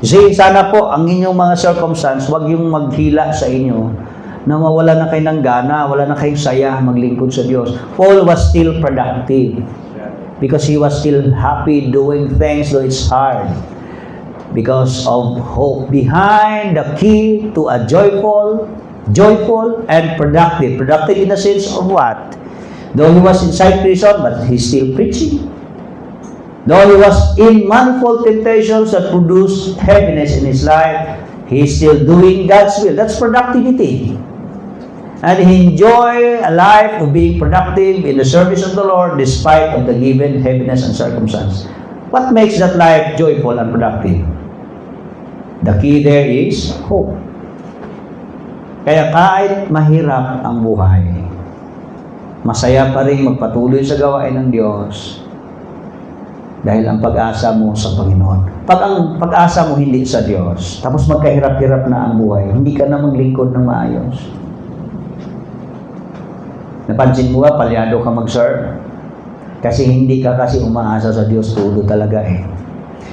See, sana po ang inyong mga circumstance, huwag yung maghila sa inyo na mawala na kayo ng gana, wala na kayong saya maglingkod sa Diyos. Paul was still productive because he was still happy doing things though it's hard because of hope. Behind the key to a joyful and productive. Productive in the sense of what? Though he was inside prison, but he's still preaching. Though he was in manifold temptations that produced heaviness in his life, he's still doing God's will. That's productivity. And he enjoyed a life of being productive in the service of the Lord despite of the given heaviness and circumstance. What makes that life joyful and productive? The key there is hope. Kaya kahit mahirap ang buhay, masaya pa rin magpatuloy sa gawain ng Diyos dahil ang pag-asa mo sa Panginoon. Pag ang pag-asa mo hindi sa Diyos, tapos magkahirap-hirap na ang buhay, hindi ka na maglingkod ng maayos. Napansin mo ba, palyado ka mag-serve? Kasi hindi ka kasi umaasa sa Diyos, todo talaga eh.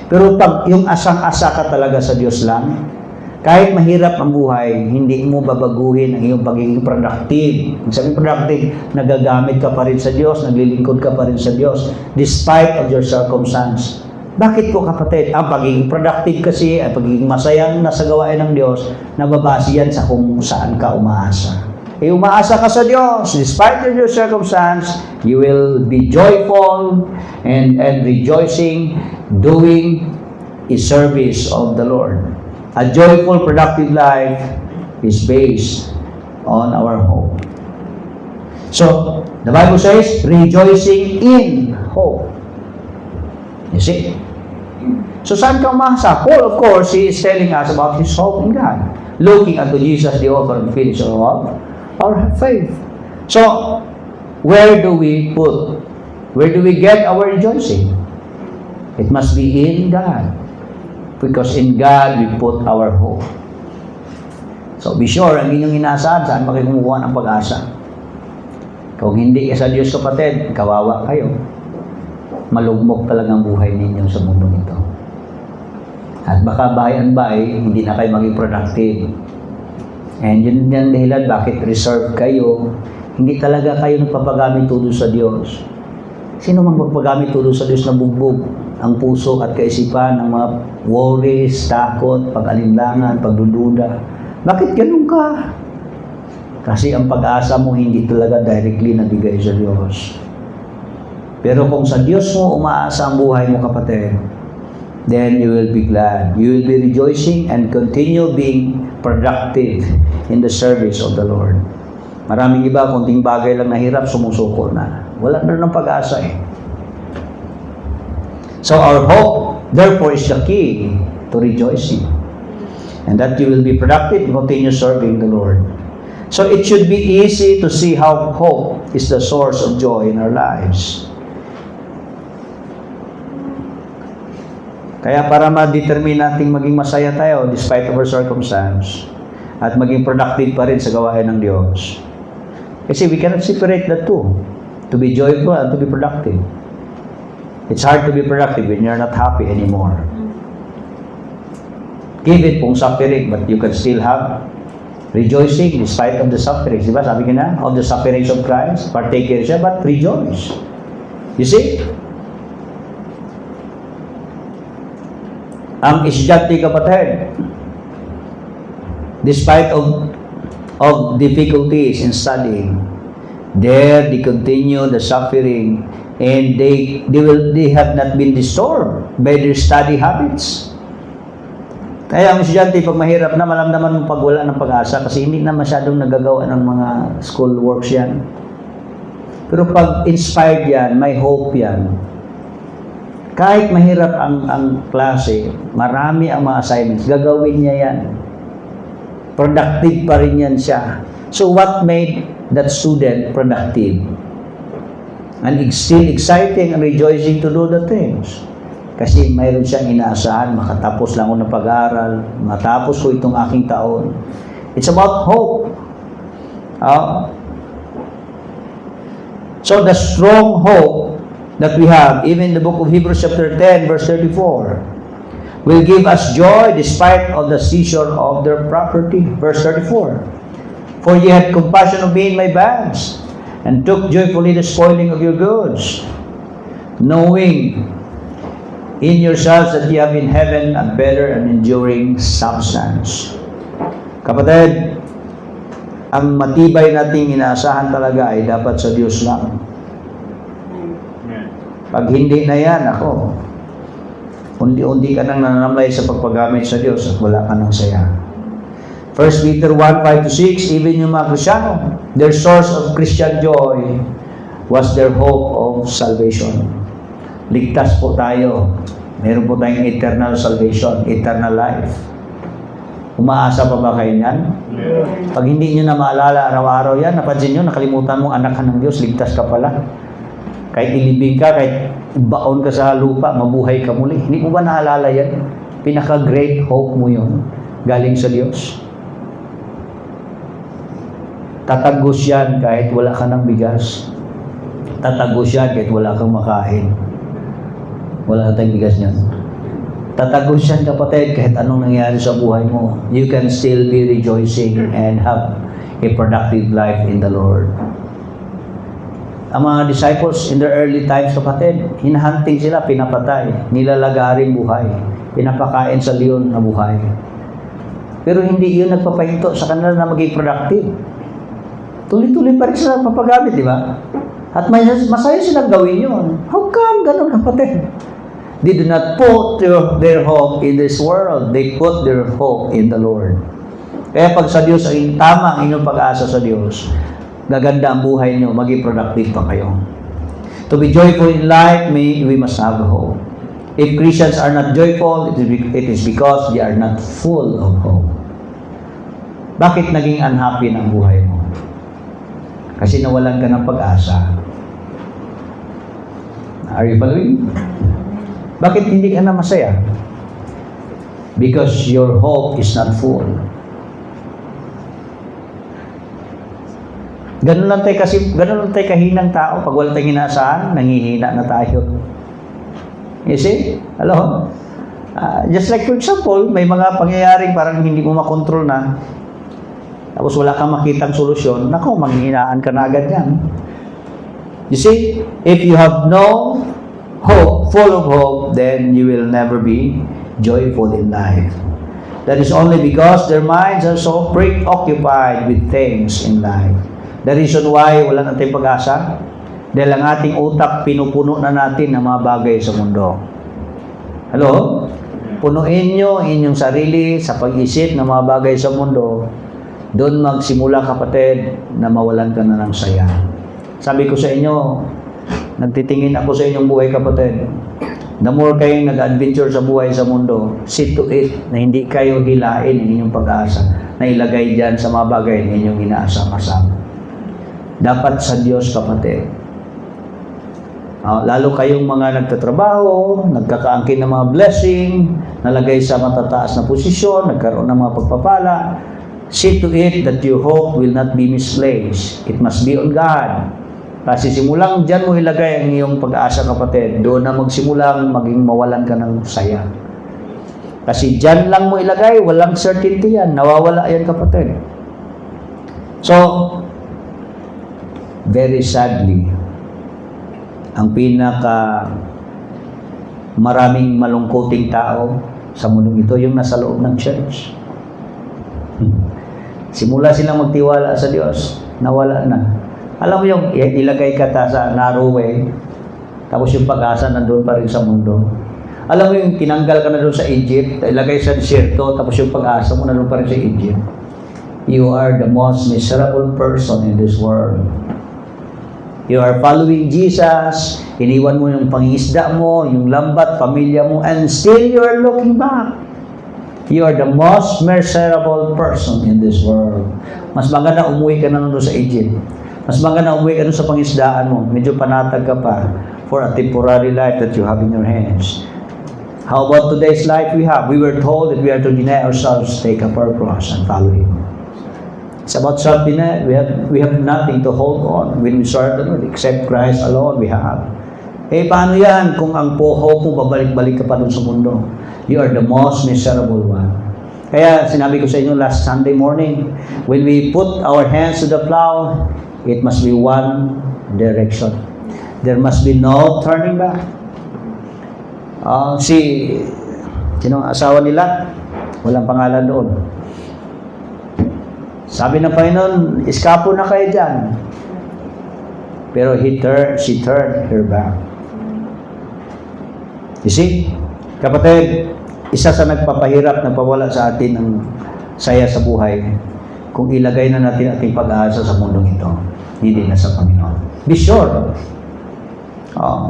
Pero pag yung asang-asa ka talaga sa Diyos lang, kahit mahirap ang buhay, hindi mo babaguhin ang iyong pagiging productive. Kung sabi productive, nagagamit ka pa rin sa Diyos, naglilingkod ka pa rin sa Diyos, despite of your circumstance. Bakit po kapatid? Ang pagiging productive kasi, ang pagiging masayang nasa gawain ng Diyos, nababase yan sa kung saan ka umaasa. Eh, umaasa ka sa Diyos, despite of your circumstance, you will be joyful and rejoicing, doing a service of the Lord. A joyful, productive life is based on our hope. So, the Bible says, rejoicing in hope. You see? So, saan ka umasa? Paul, of course, he is telling us about his hope in God. Looking unto Jesus, the author and finisher of our faith. So, where do we get our rejoicing? It must be in God. Because in God, we put our hope. So, be sure, ang inyong inaasahan, saan makikumuha ng pag-asa? Kung hindi sa Diyos, kapatid, kawawa kayo. Malugmok talaga ang buhay ninyo sa mundong ito. At baka by and by, hindi na kayo maging productive. And yun yung dahilan bakit reserve kayo. Hindi talaga kayo nagpapagamit todo sa Diyos. Sino mang magpagamit todo sa Diyos na bugbog ang puso at kaisipan ng mga worries, takot, pag-alinlangan, pagdududa? Bakit ganun ka? Kasi ang pag-asa mo hindi talaga directly nabigay sa Diyos. Pero kung sa Diyos mo umaasa ang buhay mo, kapatid, then you will be glad. You will be rejoicing and continue being productive in the service of the Lord. Maraming iba, kunting bagay lang nahirap, sumusuko na. Wala na ng pag-asa eh. So our hope, therefore, is the key to rejoicing. And that you will be productive and continue serving the Lord. So it should be easy to see how hope is the source of joy in our lives. Kaya para ma-determine nating maging masaya tayo despite of our circumstance at maging productive pa rin sa gawain ng Diyos. Kasi we cannot separate the two. To be joyful and to be productive. It's hard to be productive when you're not happy anymore. Give it pong suffering, but you can still have rejoicing despite of the sufferings. Diba? Sabi ko na, of the sufferings of Christ, partaker siya, but rejoice. You see? Ang estudyante, kapatid, despite of difficulties in studying, there they continue the suffering and they have not been disturbed by their study habits. Kaya ang estudyante, pag mahirap na, malamdaman mo pag wala ng pag-asa kasi hindi na masyadong nagagawa ng mga school works yan. Pero pag inspired yan, may hope yan. Kahit mahirap ang klase, marami ang mga assignments, gagawin niya yan. Productive pa rin yan siya. So what made that student productive? And it's still exciting and rejoicing to do the things. Kasi mayroon siyang inaasahan, makatapos lang ako ng pag-aaral, matapos ko itong aking taon. It's about hope. So the strong hope that we have, even in the book of Hebrews chapter 10, verse 34, will give us joy despite of the seizure of their property. Verse 34, for ye had compassion of me in my bands, and took joyfully the spoiling of your goods, knowing in yourselves that ye have in heaven a better and enduring substance. Kapatid, ang matibay nating inaasahan talaga ay dapat sa Diyos lang. Pag hindi na yan, ako, undi-undi ka nang nananamlay sa pagpagamit sa Diyos at wala ka nang saya. 1 Peter 1:5-6, even yung mga Kristyano, their source of Christian joy was their hope of salvation. Ligtas po tayo. Meron po tayong eternal salvation, eternal life. Umaasa pa ba kayo yan? Pag hindi nyo na maalala araw-araw yan, napansin nyo, nakalimutan mo anak ka ng Diyos, ligtas ka pala. Kahit ilibing ka, kahit baon ka sa lupa, mabuhay ka muli. Hindi mo ba naalala yan? Pinaka-great hope mo yun, galing sa Diyos. Tatagos yan kahit wala ka ng bigas. Tatagos yan kahit wala kang makain. Wala tayong bigas niyan. Tatagos yan, kapatid, kahit anong nangyari sa buhay mo. You can still be rejoicing and have a productive life in the Lord. Ang mga disciples in their early times, kapatid, hinahunting sila, pinapatay, nilalagaring buhay, pinapakain sa leon na buhay. Pero hindi yun nagpapahinto sa kanila na maging productive. Tuloy-tuloy pa rin sila papagamit, di ba? At masaya silang gawin yun. How come ganun, kapatid? They do not put their hope in this world. They put their hope in the Lord. Kaya pag sa Diyos ay tama ang inyong pag-asa sa Diyos, gaganda ang buhay niyo, maging productive pa kayo. To be joyful in life, we must have hope. If Christians are not joyful, it is because they are not full of hope. Bakit naging unhappy ng buhay mo? Kasi nawalan ka ng pag-asa. Are you following? Bakit hindi ka na masaya? Because your hope is not full. Ganun lang tayo kahinang tao. Pag wala tayong inaasahan, nangihina na tayo. You see? Hello? Just like for example, may mga pangyayaring parang hindi mo makontrol na. Tapos wala kang makitang solusyon. Naku, manghihinaan ka na agad yan. You see? If you have no hope, full of hope, then you will never be joyful in life. That is only because their minds are so preoccupied with things in life. The reason why wala natin pag-asa, dahil ang ating utak pinupuno na natin ng mga bagay sa mundo. Hello? Punuin nyo inyong sarili sa pag-isip ng mga bagay sa mundo. Doon magsimula, kapatid, na mawalan ka na ng saya. Sabi ko sa inyo, nagtitingin ako sa inyong buhay, kapatid. The more kayong nag-adventure sa buhay sa mundo, see to it na hindi kayo hilain ang inyong pag-asa na ilagay dyan sa mga bagay na inyong inaasam-asam. Dapat sa Diyos, kapatid. Lalo kayong mga nagtatrabaho, nagkakaangkin ng mga blessing, nalagay sa matataas na posisyon, nagkaroon ng mga pagpapala, see to it that your hope will not be misplaced. It must be on God. Kasi simulang dyan mo ilagay ang iyong pag-asa, kapatid, doon na magsimulang maging mawalan ka ng saya. Kasi dyan lang mo ilagay, walang certainty yan, nawawala yan, kapatid. So, very sadly, ang pinaka maraming malungkuting tao sa mundong ito, yung nasa loob ng church. Simula silang magtiwala sa Diyos, nawala na. Alam mo yung ilagay ka sa narrow way, tapos yung pag-asa nandun pa rin sa mundo. Alam mo yung tinanggal ka na doon sa Egypt, ilagay sa desierto, tapos yung pag-asa mo nandun pa rin sa Egypt. You are the most miserable person in this world. You are following Jesus, iniwan mo yung pangingisda mo, yung lambat, pamilya mo, and still you are looking back. You are the most miserable person in this world. Mas maganda umuwi ka na doon sa Egypt. Mas maganda umuwi ka doon sa pangisdaan mo. Medyo panatag ka pa for a temporary life that you have in your hands. How about today's life we have? We were told that we are to deny ourselves, take up our cross, and follow Him. It's about self-denial. We have nothing to hold on when we serve the Lord except Christ alone we have. Paano yan kung ang hope mo babalik-balik ka pa doon sa mundo? You are the most miserable one. Kaya sinabi ko sa inyo last Sunday morning, when we put our hands to the plow, it must be one direction. There must be no turning back. Sino ang asawa nila? Walang pangalan doon. Sabi ng Panginoon, iskapo na kayo dyan. Pero she turned her back. You see? Kapatid, isa sa nagpapahirap, nagpawala sa atin ng saya sa buhay, kung ilagay na natin ating pag-aasa sa mundong ito, hindi na sa Panginoon. Be sure.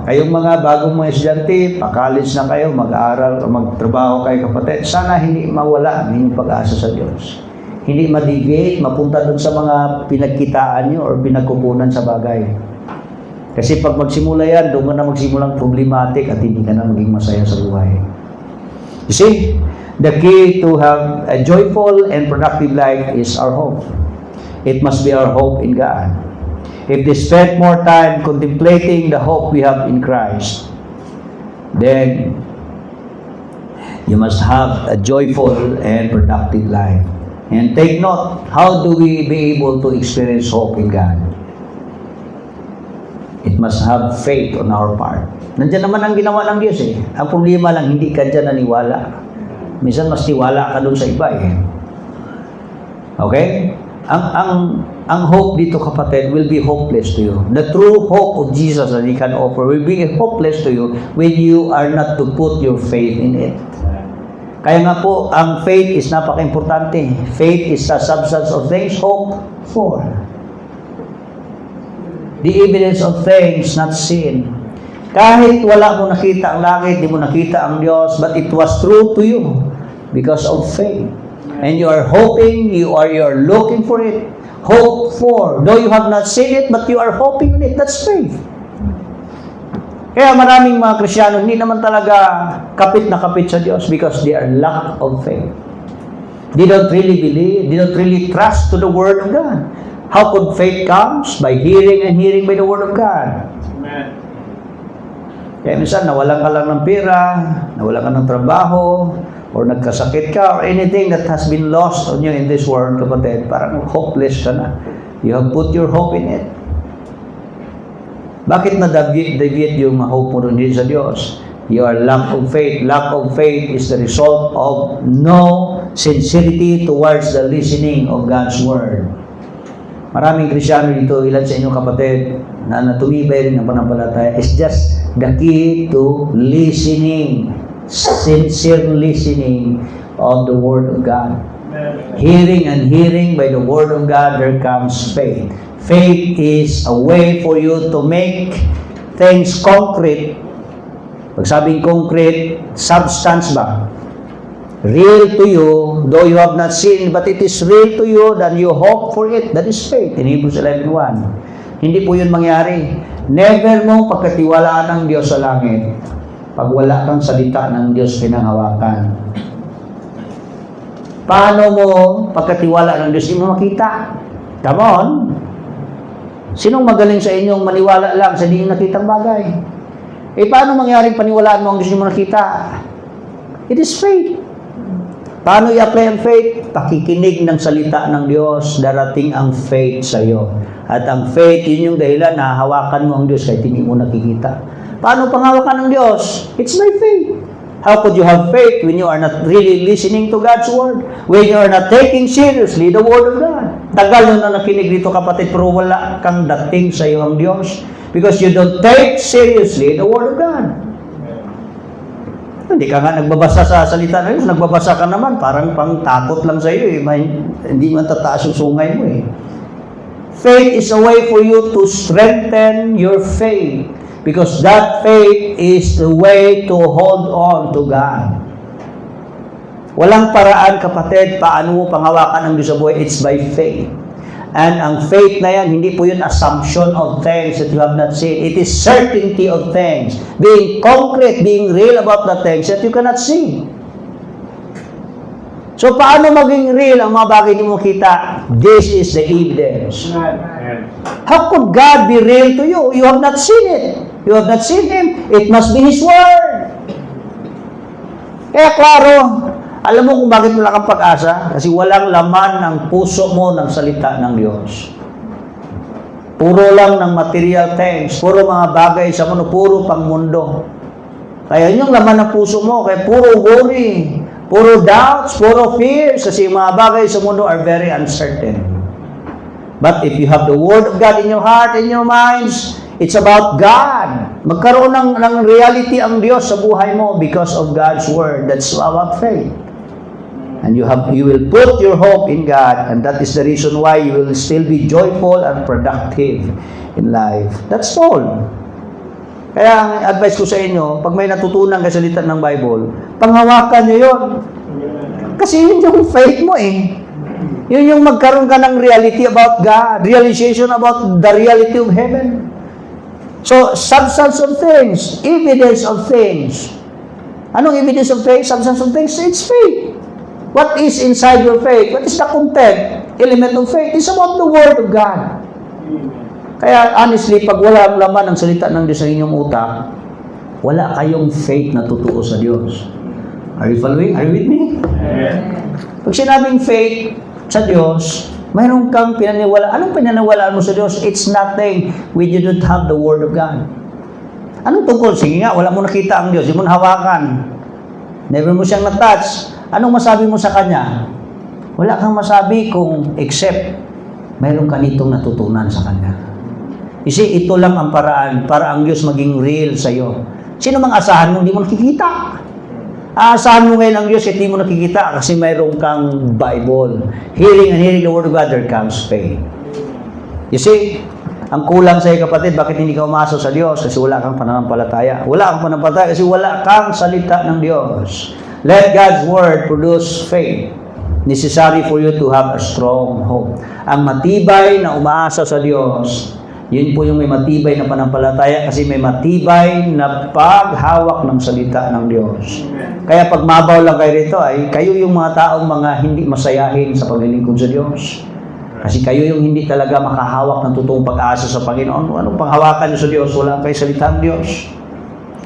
Kayong mga bagong mga estudyante, pa-college na kayo, mag-aaral, magtrabaho kayo, kapatid, sana hindi mawala ang inyong pag-asa sa Diyos. Hindi ma-deviate, mapunta doon sa mga pinagkitaan nyo or pinagkukunan sa bagay. Kasi pag magsimula yan, doon na magsimulang problematic at hindi ka na maging masaya sa buhay. You see, the key to have a joyful and productive life is our hope. It must be our hope in God. if they spend more time contemplating the hope we have in Christ, then you must have a joyful and productive life. And take note, how do we be able to experience hope in God? It must have faith on our part. Nandiyan naman ang ginawa ng Diyos eh. Ang problema lang, hindi ka dyan naniwala. Minsan mas tiwala ka dun sa iba eh. Okay? Ang hope dito, kapatid, will be hopeless to you. The true hope of Jesus that He can offer will be hopeless to you when you are not to put your faith in it. Kaya nga po, ang faith is napaka-importante. Faith is the substance of things hoped for. The evidence of things not seen. Kahit wala mo nakita ang langit, di mo nakita ang Diyos, but it was true to you because of faith. And you are hoping, you are looking for it. Hope for. Though you have not seen it, but you are hoping on it. That's faith. Kaya maraming mga Kristyano hindi naman talaga kapit na kapit sa Diyos because they are lack of faith. They don't really believe, they don't really trust to the Word of God. How could faith comes? By hearing and hearing by the Word of God. Amen. Kaya minsan nawalan ka lang ng pera, nawalan ka ng trabaho, or nagkasakit ka, or anything that has been lost on you in this world, kapatid, parang hopeless ka na. You have put your hope in it. Bakit na-deviate yung hope mo rin sa Diyos? Your lack of faith. Lack of faith is the result of no sincerity towards the listening of God's Word. Maraming Kristyano dito, ilan sa inyong kapatid, na tumibay rin ng panampalataya, is just the key to listening, sincere listening of the Word of God. Hearing and hearing by the Word of God, there comes faith. Faith is a way for you to make things concrete. Pag sabing concrete, substance ba? Real to you, though you have not seen, but it is real to you, then you hope for it. That is faith in Hebrews 11:1. Hindi po yun mangyari. Never mo pagkatiwalaan ng Diyos sa langit pag wala kang salita ng Diyos pinanghawakan. Paano mo pagkatiwala ng Diyos? Hindi mo makita. Come on. Sinong magaling sa inyong maniwala lang sa di nakitang bagay? Paano mangyaring paniwalaan mo ang Diyos mo nakita? It is faith. Paano i-apply ang faith? Pakikinig ng salita ng Diyos, darating ang faith sa iyo. At ang faith, yun yung dahilan na hawakan mo ang Diyos kahit hindi mo nakikita. Paano panghawakan ng Diyos? It's by faith. How could you have faith when you are not really listening to God's Word? When you are not taking seriously the Word of God? Tagal nyo na nakinig dito, kapatid, pero wala kang dating sa iyo ang Diyos because you don't take seriously the Word of God. Hindi ka nga nagbabasa sa salita ng Diyos, nagbabasa ka naman, parang pang takot lang sa iyo. Hindi man tataas yung sungay mo eh. Faith is a way for you to strengthen your faith. Because that faith is the way to hold on to God. Walang paraan, kapatid, paano mo panghawakan ang Diyos sa buhay. It's by faith. And ang faith na yan, hindi po yun assumption of things that you have not seen. It is certainty of things. Being concrete, being real about the things that you cannot see. So, paano maging real ang mga bagay hindi mo kita? This is the evidence. How could God be real to you? You have not seen it. You have not seen Him. It must be His Word. Kaya klaro, alam mo kung bakit wala kang pag-asa? Kasi walang laman ng puso mo ng salita ng Diyos. Puro lang ng material things, puro mga bagay sa mundo, puro pang mundo. Kaya yun yung laman ng puso mo, kaya puro worry, puro doubts, puro fears, kasi mga bagay sa mundo are very uncertain. But if you have the Word of God in your heart, in your minds, it's about God. Magkaroon ng reality ang Diyos sa buhay mo because of God's Word. That's about faith. And you will put your hope in God, and that is the reason why you will still be joyful and productive in life. That's all. Kaya ang advice ko sa inyo, pag may natutunan kayo sa salita ng Bible, panghawakan nyo yun. Kasi yun yung faith mo eh. Yun yung magkaroon ka ng reality about God, realization about the reality of heaven. So, substance of things, evidence of things. Anong evidence of things? Substance of things? It's faith. What is inside your faith? What is the content, element of faith? It's about the Word of God. Kaya honestly, pag wala ang laman ng salita ng Diyos sa inyong utak, wala kayong faith na totoo sa Diyos. Are you following? Are you with me? Pag sinabing faith sa Diyos, mayroon kang pinaniwala. Anong pinaniwalaan mo sa Diyos? It's nothing when you don't have the Word of God. Anong tungkol? Sige nga, wala mo nakita ang Diyos. Hindi mo nahawakan. Never mo siyang na-touch. Anong masabi mo sa Kanya? Wala kang masabi kung except mayroon ka nitong natutunan sa Kanya. Kasi ito lang ang paraan para ang Diyos maging real sa iyo. Sino mang asahan mo, hindi mo nakikita. Aasahan mo ngayon ang Diyos, hindi mo nakikita kasi mayroon kang Bible. Hearing and hearing the Word of God, there comes faith. You see, ang kulang sa iyo kapatid, bakit hindi ka umasa sa Diyos? Kasi wala kang pananampalataya. Wala kang pananampalataya kasi wala kang salita ng Diyos. Let God's Word produce faith. Necessary for you to have a strong hope. Ang matibay na umaasa sa Diyos, yun po yung may matibay na panampalataya kasi may matibay na paghawak ng salita ng Diyos. Kaya pag mabaw lang kayo rito, ay kayo yung mga taong mga hindi masayahin sa paglilingkod sa Diyos. Kasi kayo yung hindi talaga makahawak ng totoong pag-asa sa Panginoon. Anong panghawakan nyo sa Diyos? Wala kayo salita ng Diyos.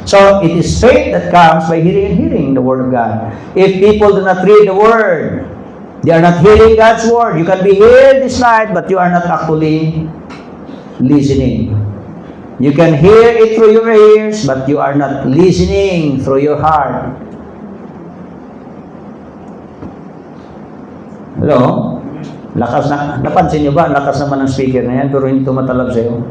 So, it is faith that comes by hearing and hearing the Word of God. If people do not read the Word, they are not hearing God's Word. You can be here this night, but you are not actually listening. You can hear it through your ears, but you are not listening through your heart. Hello? Lakas na. Napansin niyo ba? Lakas naman ng speaker na yan, pero hindi tumatalab sa'yo.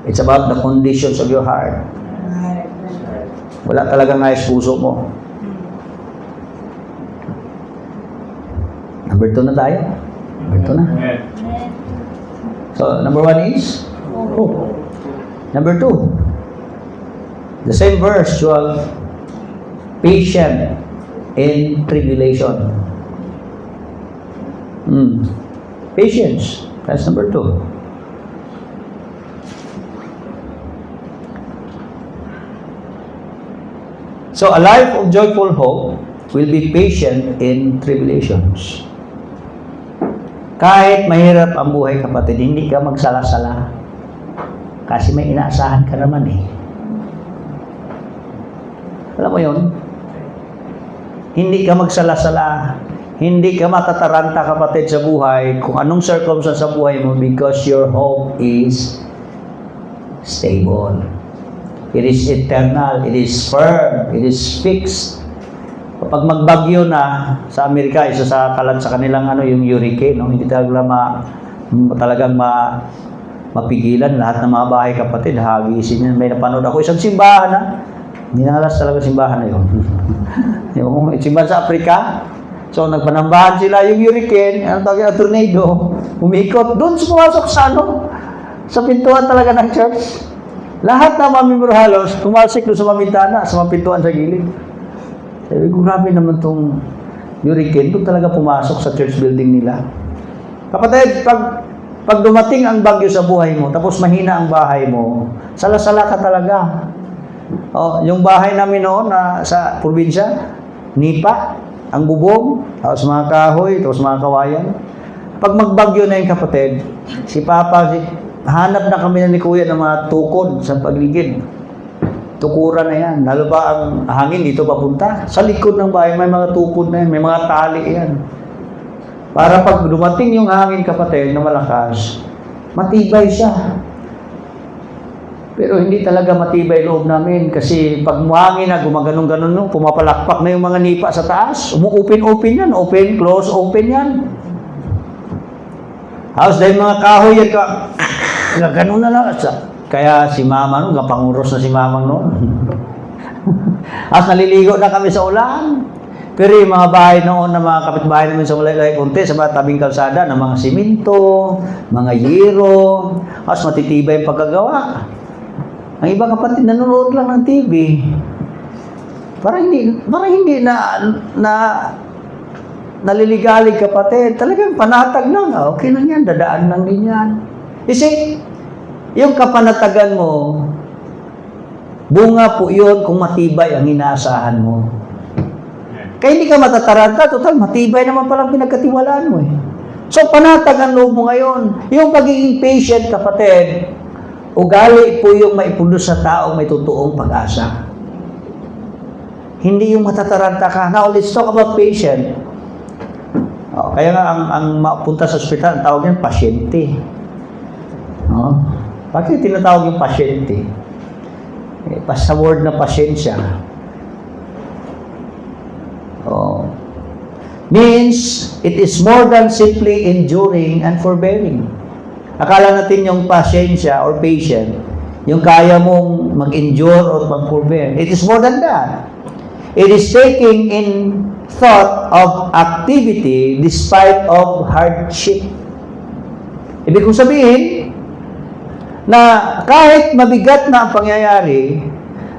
It's about the conditions of your heart. Wala talagang nais puso mo. Number 2 na tayo. Number 2 na. So, number 1 is hope. Number 2, the same verse 12, patient in tribulation. Patience. That's number 2. So, a life of joyful hope will be patient in tribulations. Kahit mahirap ang buhay, kapatid, hindi ka magsala-sala. Kasi may inaasahan ka naman eh. Alam mo yun? Hindi ka magsala-sala. Hindi ka matataranta, kapatid, sa buhay kung anong circumstance sa buhay mo because your hope is stable. It is eternal. It is firm. It is fixed. Kapag magbagyo na sa Amerika, isa sa kalat sa kanilang yung hurricane, no? Hindi talagang mapigilan lahat ng mga bahay, kapatid, hagisin yan. May napanood ako isang simbahan na minalas talaga simbahan na yun. Yung simbahan sa Afrika. So nagpanambahan sila yung hurricane, ang tawag yung tornado, umikot doon, pumasok sa pintuan talaga ng church. Lahat ng mga membro halos tumalsik doon sa mga bintana, sa mga pintuan sa gilid. Sabi ko, grabe naman itong hurricane, doon talaga pumasok sa church building nila. Kapatid, pag dumating ang bagyo sa buhay mo, tapos mahina ang bahay mo, sala-sala ka talaga. Yung bahay namin noon sa probinsya, nipa, ang bubong, tapos mga kahoy, tapos mga kawayan. Pag magbagyo na yung kapatid, si Papa, hanap na kami ni Kuya ng mga tukod sa paligid. Tukuran na yan. Lalo ba ang hangin dito papunta? Sa likod ng bahay, may mga tukod na yan, may mga tali yan. Para pag dumating yung hangin, kapatid, na malakas, matibay siya. Pero hindi talaga matibay loob namin kasi pag muhangin na, gumaganong-ganon, no, pumapalakpak na yung mga nipa sa taas. Umu-open-open yan. Open, close, open yan. Halos dahil mga kahoy yan ka, gano'n na lang. Kaya si Mama noon, kapanguros na si Mama noon. As naliligo na kami sa ulan. Pero yung mga bahay noon, na mga kapitbahay namin sa Malaylaay Kunti, sa mga tabing kalsada, ng mga simento, mga yero, as matitibay yung pagkagawa. Ang iba, kapatid, nanonood lang ng TV. Parang hindi naliligalig, kapatid. Talagang panatag lang. Okay lang yan, dadaan lang din yan. Kasi, yung kapanatagan mo, bunga po yun kung matibay ang inaasahan mo. Kaya hindi ka matataranta, total, matibay naman palang pinagkatiwalaan mo eh. So, panatag ang loob mo ngayon. Yung pagiging patient, kapatid, ugali po yung maipulos sa taong may totoong pag-asa. Hindi yung matataranta ka. Now, let's talk about patient. Kaya nga, ang mapunta sa ospital, ang tawag yan, pasyente. Bakit tinatawag yung pasyente? Sa word na pasyensya. Means, it is more than simply enduring and forbearing. Akala natin yung pasyensya or patient, yung kaya mong mag-endure or mag-forbear. It is more than that. It is taking in thought of activity despite of hardship. Ibig kong sabihin, na kahit mabigat na ang pangyayari,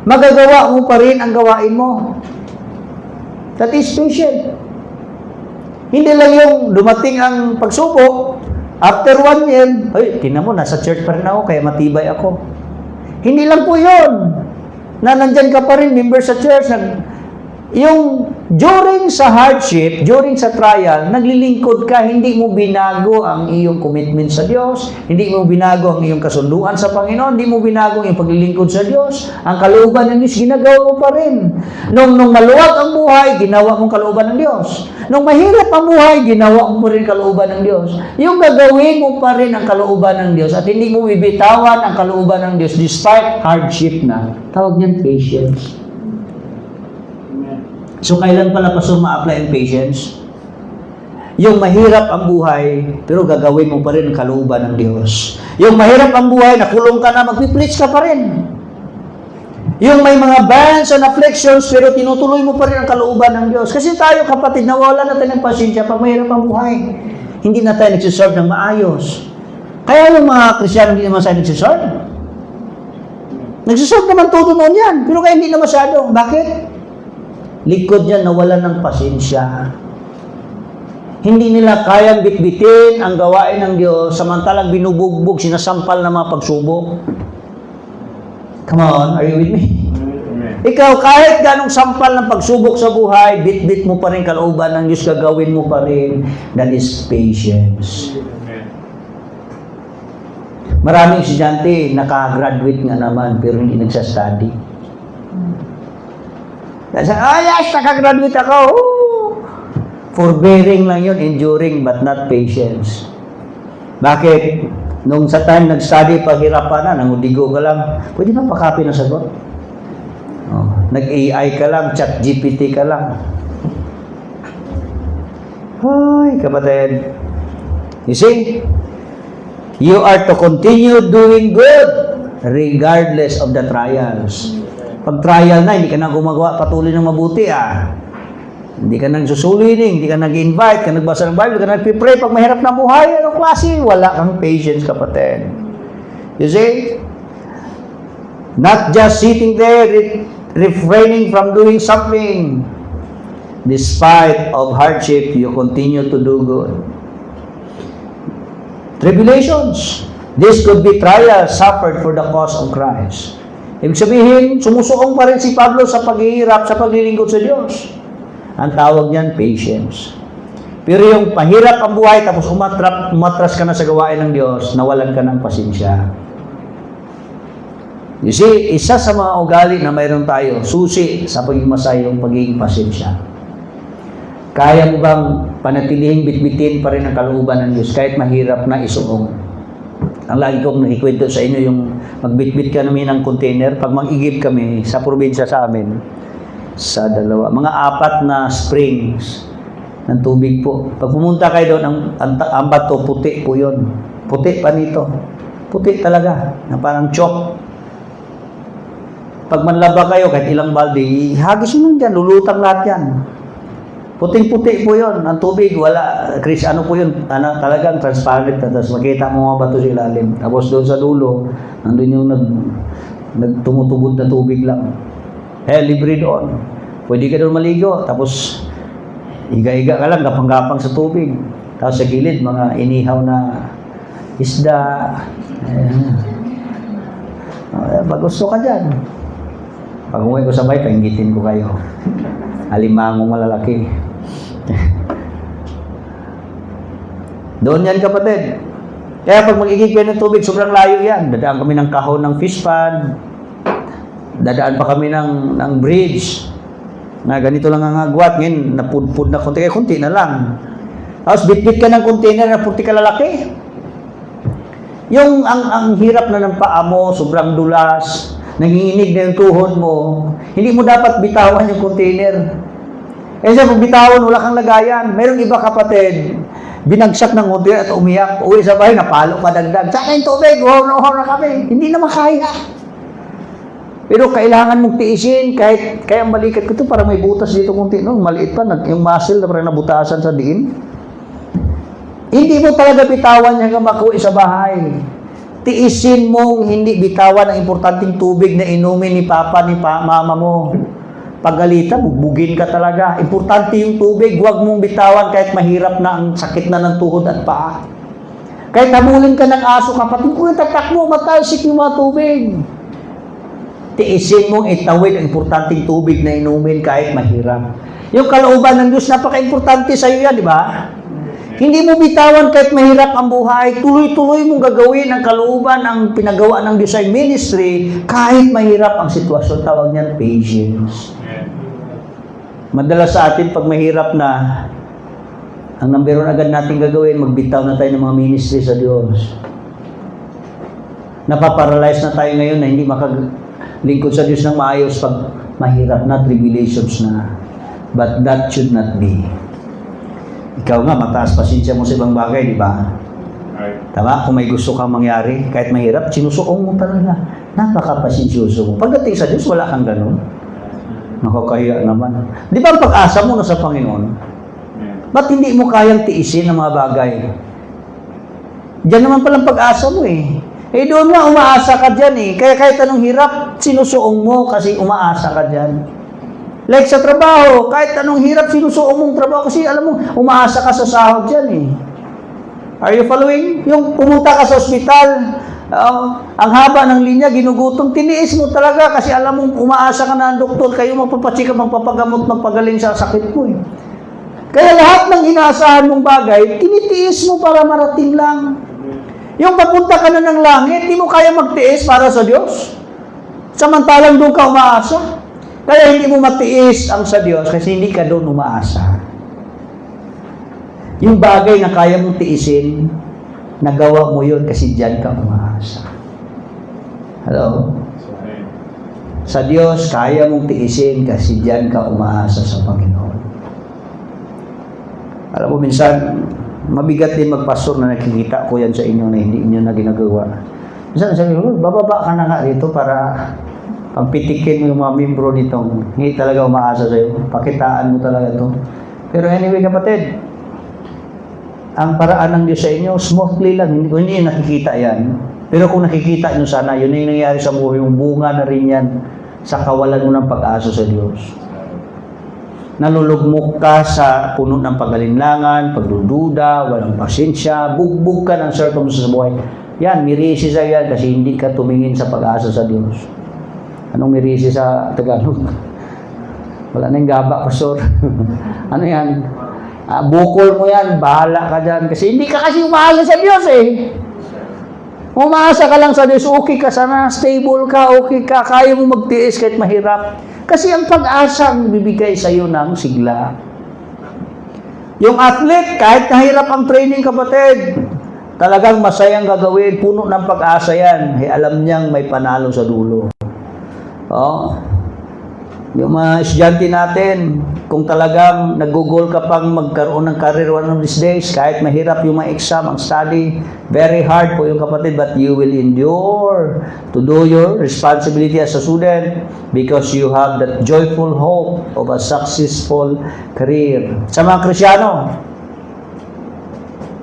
magagawa mo pa rin ang gawain mo. That is patient. Hindi lang yung dumating ang pagsubok, after 1 year, ay, tingnan mo, nasa church pa rin ako, kaya matibay ako. Hindi lang po yun, na nandyan ka pa rin, member sa church, yung during sa hardship, during sa trial, naglilingkod ka, hindi mo binago ang iyong commitment sa Diyos, hindi mo binago ang iyong kasunduan sa Panginoon, hindi mo binago ang iyong paglilingkod sa Diyos, ang kalooban ng Diyos, ginagawa mo pa rin. Nung maluwag ang buhay, ginawa mong kalooban ng Diyos. Nung mahirap ang buhay, ginawa mo pa rin kalooban ng Diyos. Yung gagawin mo pa rin ang kalooban ng Diyos at hindi mo bibitawan ang kalooban ng Diyos despite hardship na. Tawag niyan patience. So, kailan pala Pastor ma-apply ang patience? Yung mahirap ang buhay, pero gagawin mo pa rin ang kalooban ng Diyos. Yung mahirap ang buhay, nakulong ka na, magpipreach ka pa rin. Yung may mga bans and afflictions, pero tinutuloy mo pa rin ang kalooban ng Diyos. Kasi tayo, kapatid, nawala na tayo ng pasensya pag mahirap ang buhay. Hindi na tayo nagsiserve ng maayos. Kaya yung mga Kristyano hindi naman tayo nagsiserve. Nagsiserve naman todo noon yan, pero kaya hindi na masyado. Bakit? Likod niya nawalan ng pasensya. Hindi nila kayang bitbitin ang gawain ng Diyos samantalang binubugbog, sinasampal ng mga pagsubok. Come on, are you with me? Ikaw, kahit ganong sampal ng pagsubok sa buhay, bitbit mo pa rin kalooban ng Diyos, gagawin mo pa rin. That is patience. Maraming estudyante, nakagraduate nga naman, pero hindi nagsastudy. Kasi, yes, nakagraduate ako. Forbearing lang yun, enduring, but not patience. Bakit? Nung sa time nag-study, paghirapan na, nangudigo ka lang, pwede ba pakopy ng sagot? Nag-AI ka lang, chat GPT ka lang. Ay, kapatid. You see? You are to continue doing good regardless of the trials. Pag trial na, hindi ka na gumagawa patuloy ng mabuti, Hindi ka nagsusulining, hindi ka nag-invite, ka nagbasa ng Bible, hindi ka nagpipray pag mahirap na buhay. Anong klase? Wala kang patience, kapatid. You see? Not just sitting there, refraining from doing something. Despite of hardship, you continue to do good. Tribulations. This could be trials suffered for the cause of Christ. Ibig sabihin, sumusuong pa rin si Pablo sa paghihirap, sa paglilingkod sa Diyos. Ang tawag niyan, patience. Pero yung pahirap ang buhay, tapos umatras ka na sa gawain ng Diyos, nawalan ka ng pasensya. You see, isa sa mga ugali na mayroon tayo, susi sa pagiging masaya yung pagiging pasensya. Kaya mo bang panatilihing bitbitin pa rin ang kalooban ng Diyos kahit mahirap na isuong? Ang lagi kong nakikwento sa inyo yung magbitbit ka namin ng container. Pag mag-igib kami sa probinsya sa amin, sa mga 4 na springs ng tubig po. Pag pumunta kayo doon, ang bato, puti po yun. Puti pa nito. Puti talaga, na parang chalk. Pag manlaba kayo, kahit ilang balde, hagis yun dyan, lulutang lahat yan. Puting-puti po yun, ang tubig, wala, Chris, ano po yun, talagang transparent, tapos makita mo mga bato sa ilalim. Tapos doon sa dulo, nandun yung nagtumutubod na tubig lang. Libre doon. Pwede ka doon maligo, tapos iga-iga ka lang, gapang-gapang sa tubig. Tapos sa gilid, mga inihaw na isda. Pag gusto ka dyan. Pag umuwi ko sa bahay, painggitin ko kayo. Alimangong malalaki. Doon yan, kapatid. Kaya pag mag-igig kayo ng tubig, sobrang layo yan. Dadaan kami ng kahon ng fish pond. Dadaan pa kami ng bridge. Na ganito lang ang agwat. Ngayon, napudpud na konti. Kaya konti na lang. Tapos bitbit ka ng container na puti kalalaki. Yung ang hirap na ng paa mo, sobrang dulas, nanginginig na yung tuhod mo, hindi mo dapat bitawan yung container. Kasi pag bitawan, wala kang lagayan. Mayroong iba, kapatid, binagsak ng container at umiyak, uwi sa bahay, napalo pa dagdag. Saka yung tubig, wow na kami. Hindi na makaya. Pero kailangan mong tiisin, kaya ang balikat ko ito, parang may butas dito konti, no? Maliit pa, yung muscle na parang nabutasan sa diin. Hindi mo talaga bitawan hanggang makuwi sa bahay. Tiisin mong hindi bitawan ang importanteng tubig na inumin ni Papa, ni Mama mo. Pagalitan, bugbugin ka talaga. Importante yung tubig, huwag mong bitawan kahit mahirap na ang sakit na ng tuhod at paa. Kahit habulin ka ng aso, kapatid, kung tatak mo, matalsik yung mga tubig. Tiisin mong itawid ang importanteng tubig na inumin kahit mahirap. Yung kalooban ng Diyos, napaka-importante sa iyo yan, di ba? Hindi mo bitawan kahit mahirap ang buhay. Tuloy-tuloy mong gagawin ang kalooban ng pinagawa ng Diyos sa ministry kahit mahirap ang sitwasyon. Tawag niyan, patience. Madalas sa atin, pag mahirap na, ang number one agad natin gagawin, magbitaw na tayo ng mga ministry sa Diyos. Napaparalyze na tayo ngayon na hindi makaglingkod sa Diyos ng maayos pag mahirap na, tribulations na. But that should not be. Ikaw nga, mataas pasensya mo sa ibang bagay, di ba? Tama? Kung may gusto kang mangyari, kahit mahirap, sinusuong mo talaga. Napaka-pasensyoso mo. Pagdating sa Diyos, wala kang ganun. Nakakahiya naman. Di ba ang pag-asa mo na sa Panginoon? Ba't hindi mo kayang tiisin ang mga bagay? Diyan naman palang pag-asa mo eh. Eh doon nga, umaasa ka dyan eh. Kaya kahit anong hirap, sinusuong mo kasi umaasa ka dyan. Like sa trabaho, kahit anong hirap, sinusuong mong trabaho kasi alam mo, umaasa ka sa sahod dyan eh. Are you following? Yung pumunta ka sa ospital, ang haba ng linya, ginugutom, tiniis mo talaga kasi alam mong umaasa ka na ang doktor, kayo magpapatsika, magpapagamot, magpagaling sa sakit mo eh. Kaya lahat ng inaasahan mong bagay, tinitiis mo para marating lang. Yung papunta ka na ng langit, di mo kaya magtiis para sa Diyos. Samantalang doon ka umaasa. Kaya hindi mo matiis ang sa Diyos kasi hindi ka doon umaasa. Yung bagay na kaya mong tiisin, nagawa mo yun kasi diyan ka umaasa. Hello? Sa Diyos, kaya mong tiisin kasi diyan ka umaasa sa Panginoon. Alam mo, minsan, mabigat din magpastor na nakikita ko yan sa inyo na hindi inyo na ginagawa. Minsan, sabi ko, bababa ka na nga rito para pagpitikin mo yung mga membro nitong hindi talaga umaasa sa'yo. Pakitaan mo talaga ito. Pero anyway, kapatid, ang paraan ng Diyos sa inyo, smoothly lang. Hindi nakikita yan. Pero kung nakikita nyo sana, yun yung nangyayari sa buhay, yung bunga na rin yan sa kawalan mo ng pag-asa sa Diyos. Nalulugmok ka sa puno ng pag-alinlangan, pagdududa, walang pasensya, bugbog ka ng circumstances sa buhay. Yan, mirisi sa yan kasi hindi ka tumingin sa pag-asa sa Diyos. Anong mirisi sa Tagalog? Wala na yung gaba, pastor. Ano yan? Bukol mo yan, bahala ka dyan. Kasi hindi ka kasi umaasa sa Diyos eh. Umaasa ka lang sa Diyos, okay ka sana, stable ka, okay ka, kaya mo magtiis kahit mahirap. Kasi ang pag-asa ang bibigay sa iyo ng sigla. Yung athlete, kahit nahirap ang training, kapatid, talagang masayang gagawin, puno ng pag-asa yan. Alam niyang may panalo sa dulo. Oh, yung mga estudyante natin, kung talagang nag-goal ka pang magkaroon ng career one of these days, kahit mahirap yung mga exam, ang study, very hard po yung kapatid, but you will endure to do your responsibility as a student because you have that joyful hope of a successful career. Sa mga Krisyano,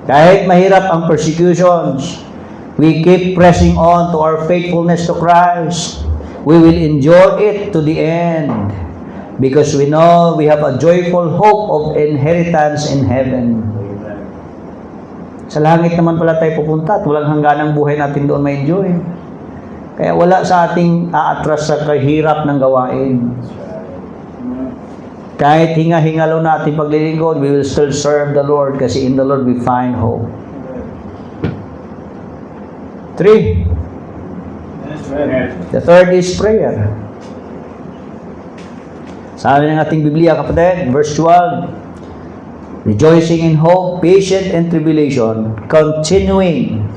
kahit mahirap ang persecutions, we keep pressing on to our faithfulness to Christ. We will endure it to the end because we know we have a joyful hope of inheritance in heaven. Sa langit naman pala tayo pupunta at walang hangganang buhay natin doon ma-enjoy. Kaya wala sa ating aatras sa kahirap ng gawain. Kahit hinga-hingalo natin paglilingkod, we will still serve the Lord kasi in the Lord we find hope. 3. The third is prayer. Sabi ng ating Biblia, kapatid, verse 12, rejoicing in hope, patient in tribulation, continuing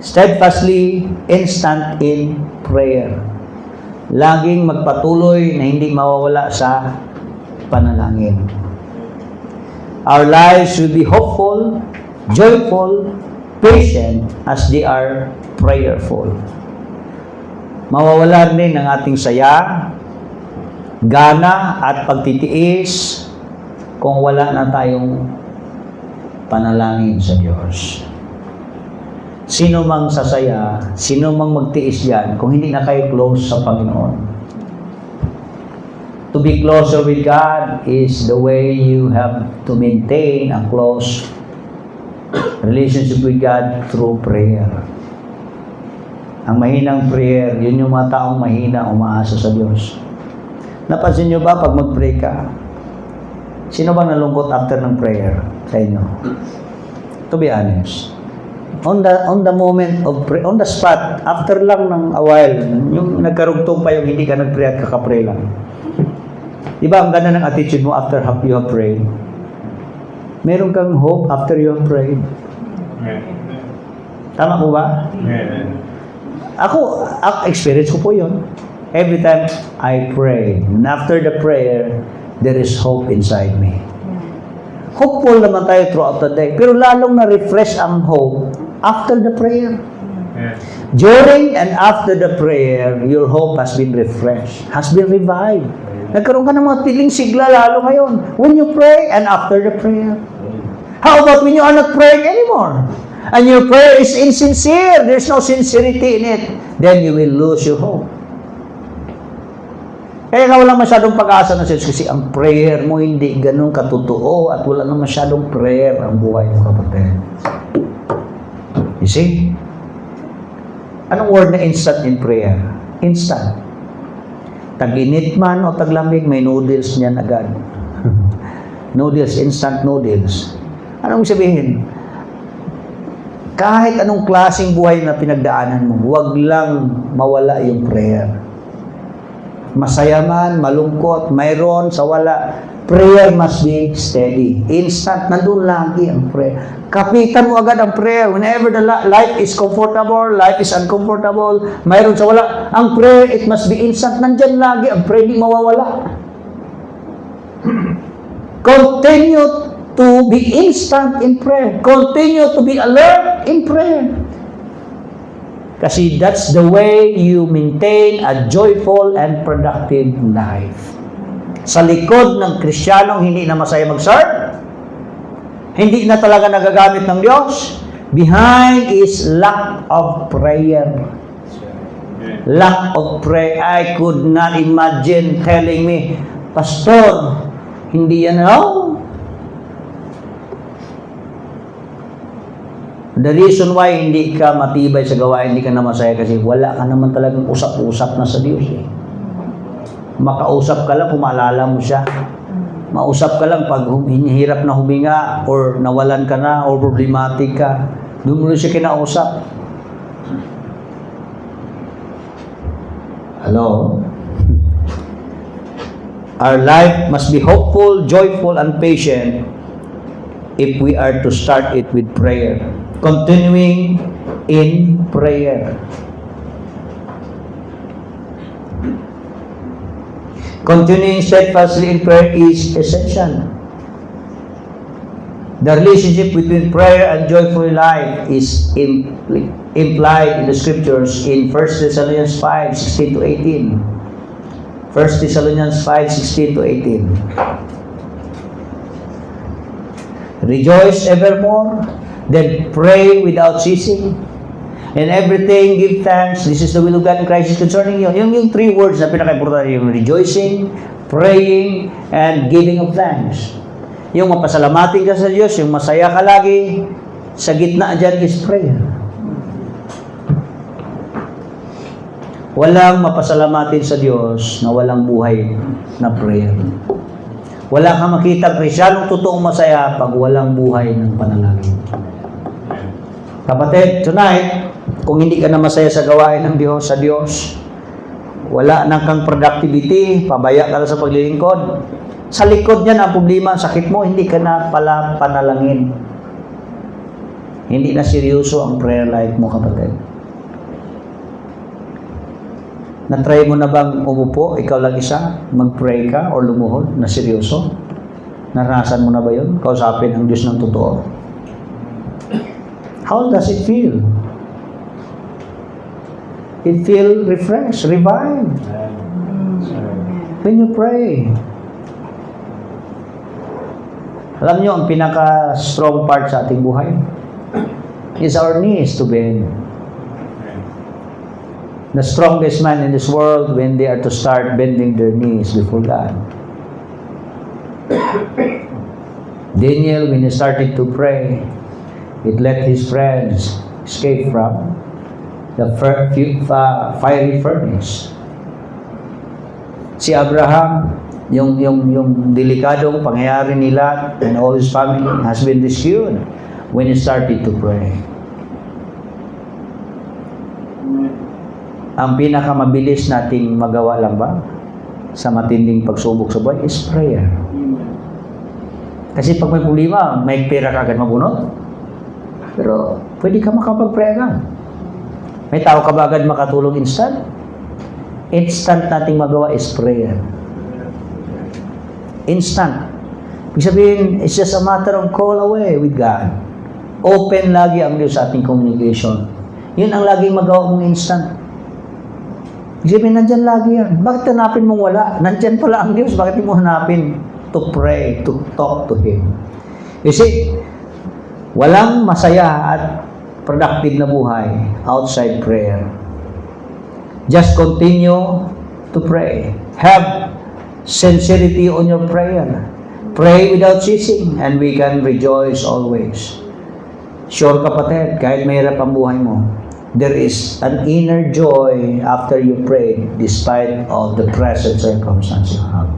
steadfastly, instant in prayer. Laging magpatuloy na hindi mawawala sa panalangin. Our lives should be hopeful, joyful, patient as they are prayerful. Mawawala rin ang ating saya, gana at pagtitiis kung wala na tayong panalangin sa Diyos. Sino mang sasaya, sino mang magtiis yan kung hindi na kayo close sa Panginoon. To be closer with God is the way you have to maintain a close relationship with God through prayer. Ang mahinang prayer, yun yung mga taong mahina, umaasa sa Diyos. Napansin nyo ba pag mag-pray ka? Sino bang nalungkot after ng prayer sa inyo? To be honest. On the moment of prayer, on the spot, after lang ng a while, yung nagkarugtong pa yung hindi ka nag-pray at kakapray lang. Di ba ang ganda ng attitude mo after you have prayed? Meron kang hope after you have prayed. Tama po ba? Ako, experience ko po yun. Every time I pray, and after the prayer, there is hope inside me. Hopeful naman tayo throughout the day, pero lalong na-refresh ang hope after the prayer. During and after the prayer, your hope has been refreshed, has been revived. Nagkaroon ka ng mga tiling sigla lalo ngayon when you pray and after the prayer. How about when you are not praying anymore? And your prayer is insincere, there's no sincerity in it, then you will lose your hope. Kaya ka walang masyadong pag-asa na Diyos kasi ang prayer mo hindi ganun katotoo at wala na masyadong prayer ang buhay mo, kapatid. You see? Anong word na instant in prayer? Instant. Tag-init man o taglamig, may noodles niyan agad. Noodles, instant noodles. Anong sabihin? Kahit anong klaseng buhay na pinagdaanan mo, huwag lang mawala yung prayer. Masaya man, malungkot, mayroon, sa wala, prayer must be steady. Instant, nandun lagi ang prayer. Kapitan mo agad ang prayer. Whenever the life is comfortable, life is uncomfortable, mayroon sa wala, ang prayer, it must be instant. Nandyan lagi, ang prayer, di mawawala. Continue to be instant in prayer. Continue to be alert in prayer. Kasi that's the way you maintain a joyful and productive life. Sa likod ng Kristiyanong hindi na masaya mag-serve, hindi na talaga nagagamit ng Diyos, behind is lack of prayer. Lack of prayer. I could not imagine telling me, Pastor, hindi yan, no? The reason why hindi ka matibay sa gawain, hindi ka na masaya kasi wala ka naman talagang usap-usap na sa Diyos. Makausap ka lang kung maalala mo siya. Mausap ka lang pag hinihirap na huminga or nawalan ka na or problematic ka. Doon mo rin siya kinausap. Hello? Our life must be hopeful, joyful, and patient if we are to start it with prayer. Continuing in prayer. Continuing steadfastly in prayer is essential. The relationship between prayer and joyful life is implied in the scriptures in 1 Thessalonians 5:16 to 18. 1 Thessalonians 5:16 to 18. Rejoice evermore, then pray without ceasing. In everything, give thanks. This is the will of God in Christ concerning you. Yung three words na pinaka-importante, yung rejoicing, praying, and giving of thanks. Yung mapasalamatin ka sa Diyos, yung masaya ka lagi, sa gitna dyan is prayer. Walang mapasalamatin sa Diyos na walang buhay na prayer. Wala kang makita Kristiyanong totoong masaya pag walang buhay ng panalangin. Kapatid, tonight, kung hindi ka na masaya sa gawain ng Diyos, sa Diyos, wala na kang productivity, pabaya ka na sa paglilingkod. Sa likod niyan ang problema, ang sakit mo, hindi ka na pala panalangin. Hindi na seryoso ang prayer life mo, kapatid. Na-try mo na bang umupo, ikaw lang isa, mag-pray ka or lumuhod na seryoso? Naranasan mo na ba yun? Kausapin ang Diyos ng totoo. How does it feel? It feel refreshed, revived. When you pray. Alam niyo, ang pinaka-strong part sa ating buhay is our knees to bend. The strongest man in this world when they are to start bending their knees before God. Daniel, when he started to pray, it let his friends escape from the fiery furnace. Si Abraham, yung delikadong pangyayari nila and all his family has been rescued when he started to pray. Ang pinakamabilis nating magawa lang ba sa matinding pagsubok sa buhay is prayer. Kasi pag may problema, may pera ka agad mabunot. Pero pwede ka makapag-pray agad. May tao ka ba agad makatulong instant? Instant nating magawa is prayer. Instant. Ibig sabihin, it's just a matter of call away with God. Open lagi ang Diyos sa ating communication. Yun ang laging magawa mong instant. Ibig sabihin, nandyan lagi yan. Bakit hanapin mong wala? Nandyan pala ang Diyos. Bakit mo hanapin? To pray, to talk to Him. You see, walang masaya at productive na buhay outside prayer. Just continue to pray. Have sincerity on your prayer. Pray without ceasing and we can rejoice always. Sure kapatid, kahit mahirap ang buhay mo, there is an inner joy after you pray despite of the present circumstance you have.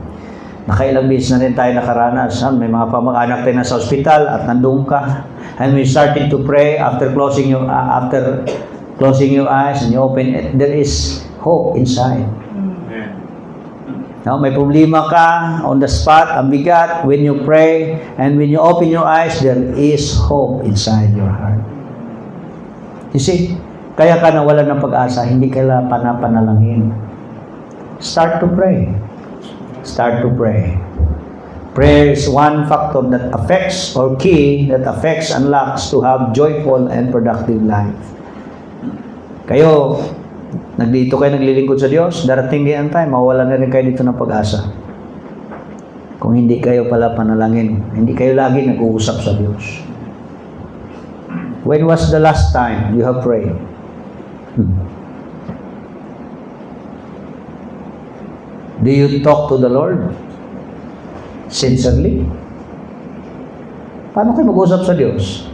Nakailang beses na rin tayo nakaranas. May mga pamag-anak tayo na sa ospital at nandun ka. And we started to pray after closing your eyes and you open it. There is hope inside. Now, may problema ka on the spot, ang bigat, when you pray and when you open your eyes, there is hope inside your heart. You see, kaya ka nawalan ng pag-asa, hindi ka panapanalangin. Start to pray. Start to pray. Prayer is one factor that affects or key that affects and unlocks to have joyful and productive life. Kayo, nagdito kayo naglilingkod sa Diyos, darating din ang time, mawala na rin kayo dito ng pag-asa. Kung hindi kayo pala panalangin, hindi kayo lagi nag-uusap sa Diyos. When was the last time you have prayed? Do you talk to the Lord? Sincerely? Paano kayo mag-usap sa Diyos?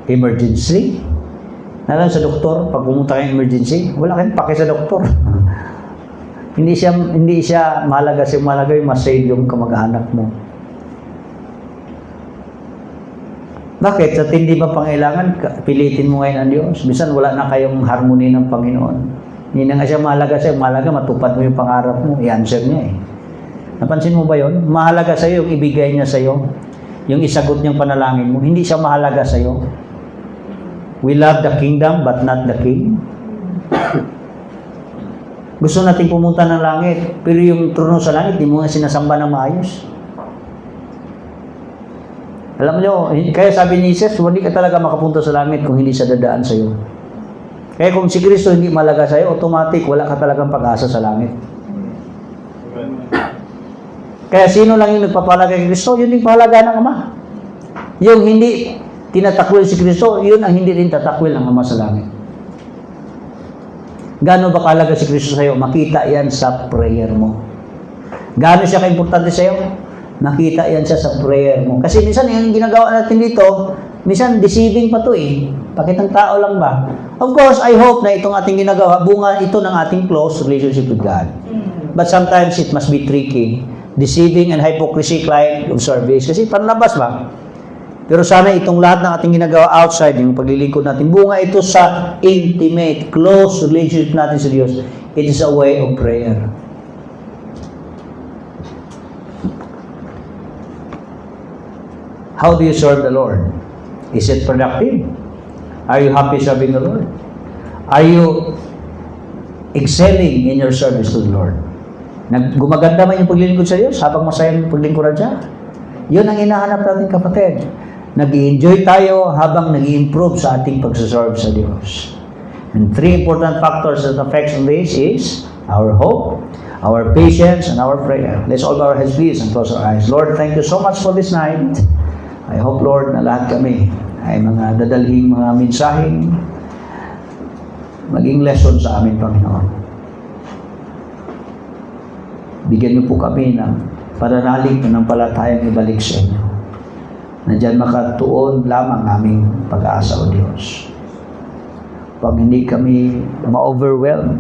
Emergency? Nalang sa doktor, pag pumunta kayong emergency, wala kayong pake sa doktor. hindi siya mahalaga yung masave yung kamag-anak mo. Bakit? Sa tindi ba pangailangan, pilitin mo ngayon ang Diyos? Minsan wala na kayong harmony ng Panginoon. Hindi na nga siya mahalaga sa'yo. Mahalaga, matupad mo yung pangarap mo. I-answer niya eh. Napansin mo ba yun? Mahalaga sa'yo yung ibigay niya sa'yo. Yung isagot niyang panalangin mo. Hindi siya mahalaga sa'yo. We love the kingdom but not the king. Gusto natin pumunta ng langit. Pero yung trono sa langit, hindi mo nga sinasamba ng maayos. Alam niyo, kaya sabi ni Jesus, hindi ka talaga makapunta sa langit kung hindi siya dadaan sa'yo. Kaya kung si Kristo hindi malaga sa'yo, automatic, wala ka talagang pag-asa sa langit. Kaya sino lang yung nagpapalaga kay Kristo? Yun yung pahalaga ng Ama. Yung hindi tinatakwil si Kristo, yun ang hindi rin tatakwil ng Ama sa langit. Gaano ba kahalaga si Kristo sa'yo? Makita yan sa prayer mo. Gaano siya ka-importante sa'yo? Makita yan siya sa prayer mo. Kasi minsan yung ginagawa natin dito, minsan deceiving pa to eh. Pakitang tao lang ba? Of course, I hope na itong ating ginagawa, bunga ito ng ating close relationship with God. But sometimes it must be tricky. Deceiving and hypocrisy, client of service. Kasi panlabas ba? Pero sana itong lahat ng ating ginagawa outside, yung paglilingkod natin, bunga ito sa intimate, close relationship natin sa Diyos. It is a way of prayer. How do you serve the Lord? Is it productive? Are you happy serving the Lord? Are you excelling in your service to the Lord? Gumaganda man yung paglilingkod sa Diyos habang masaya yung paglilingkuran siya? Yun ang hinahanap natin, kapatid. Nag-i-enjoy tayo habang nag-i-improve sa ating pagsaserve sa Diyos. And three important factors that affects on this is our hope, our patience, and our prayer. Let's all bow our heads please and close our eyes. Lord, thank you so much for this night. I hope, Lord, na lahat kami ay mga dadalhing mga mensaheng maging lesson sa amin, Panginoon. Bigyan niyo po kami ng pananalig na ng palatayang ibalik sa inyo. Na dyan makatuon lamang aming pag-asa o Diyos. Pag hindi kami ma-overwhelm,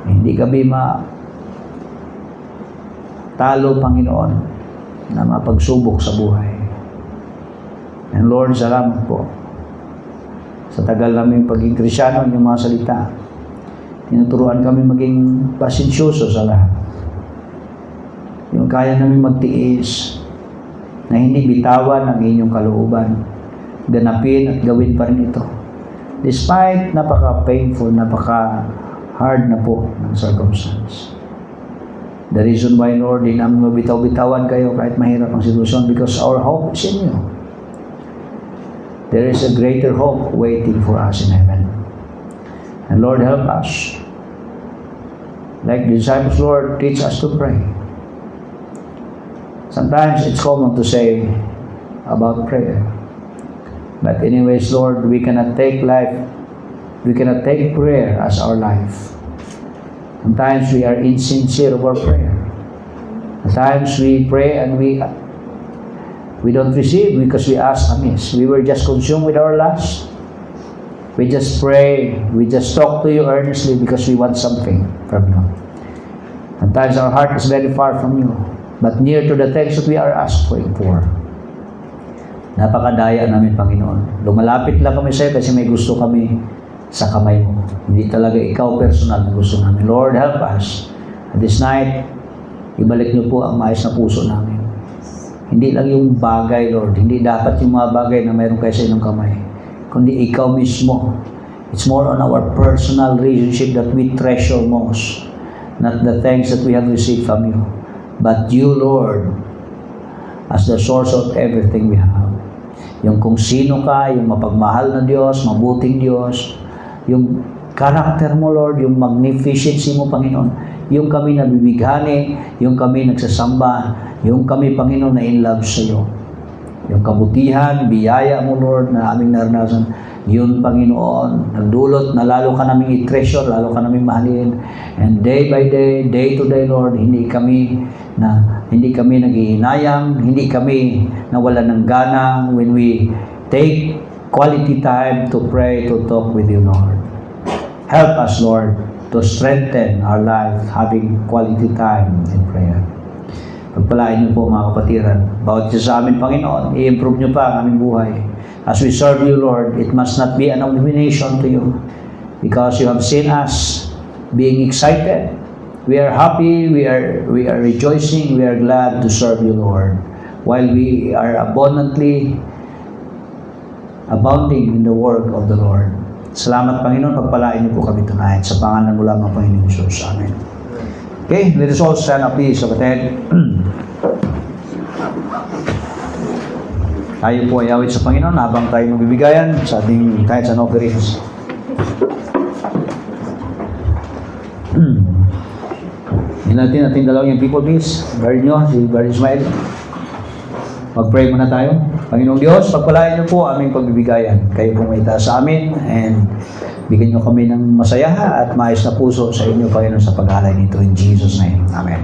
hindi kami talo, Panginoon, na mapagsubok sa buhay. And Lord, salamat po sa tagal namin paging Krisyano, yung mga salita. Tinuturuan kami maging pasensyoso sa lahat. Yung kaya namin magtiis, na hindi bitawan ang inyong kalooban, ganapin at gawin pa rin ito. Despite napaka-painful, napaka-hard na po ng circumstance. The reason why, Lord, di namin mabitaw-bitawan kayo kahit mahirap ang sitwasyon, because our hope is in you. There is a greater hope waiting for us in heaven. And Lord, help us. Like the disciples, Lord, teach us to pray. Sometimes it's common to say about prayer. But anyways, Lord, we cannot take prayer as our life. Sometimes we are insincere of our prayer. Sometimes we pray and we don't receive because we ask amiss. We were just consumed with our lust. We just pray, we just talk to you earnestly because we want something from you. Sometimes our heart is very far from you, but near to the things that we are asking for. Napakadaya namin, Panginoon. Lumalapit lang kami sa iyo kasi may gusto kami sa kamay mo. Hindi talaga ikaw personal na gusto namin. Lord, help us. At this night, ibalik niyo po ang maayos na puso namin. Hindi lang yung bagay, Lord. Hindi dapat yung mga bagay na mayroon kayo sa inyong kamay. Kundi ikaw mismo. It's more on our personal relationship that we treasure most. Not the things that we have received from you. But you, Lord, as the source of everything we have. Yung kung sino ka, yung mapagmahal na Diyos, mabuting Diyos, yung karakter mo, Lord, yung magnificency mo, Panginoon, yung kami nabibighani, yung kami nagsasamba, yung kami, Panginoon, na in love sa iyo. Yung kabutihan, biyaya mo, Lord, na aming naranasan, yun, Panginoon, nagdulot na lalo ka naming i-treasure, lalo ka naming mahalin. And day by day, day to day, Lord, hindi kami naghihinayang, hindi kami nawalan ng gana when we take quality time to pray, to talk with you, Lord. Help us, Lord, to strengthen our life having quality time in prayer. Pagpalain niyo po, mga kapatiran. Bawat isa sa amin, Panginoon, i-improve niyo pa ang aming buhay. As we serve you, Lord, it must not be an abomination to you because you have seen us being excited. We are happy, we are rejoicing, we are glad to serve you, Lord, while we are abounding in the work of the Lord. Salamat, Panginoon, pagpalain niyo po kami tonight sa pangalan mo lamang, Panginoon Jesus. Amen. Okay, let us all stand up, please, kapatid. Tayo po ay awit sa Panginoon habang tayo magbibigayan sa ating tithes and offerings. Hindi natin dalawang yung people, please. Guard nyo, si Brother Ismael. Mag-pray muna tayo. Panginoong Diyos, pagpalain niyo po aming pagbibigayan. Kayo pong may taas sa amin and bigyan niyo kami ng masaya at maayos na puso sa inyo, Panginoon, sa paghalay nito. In Jesus' name. Amen.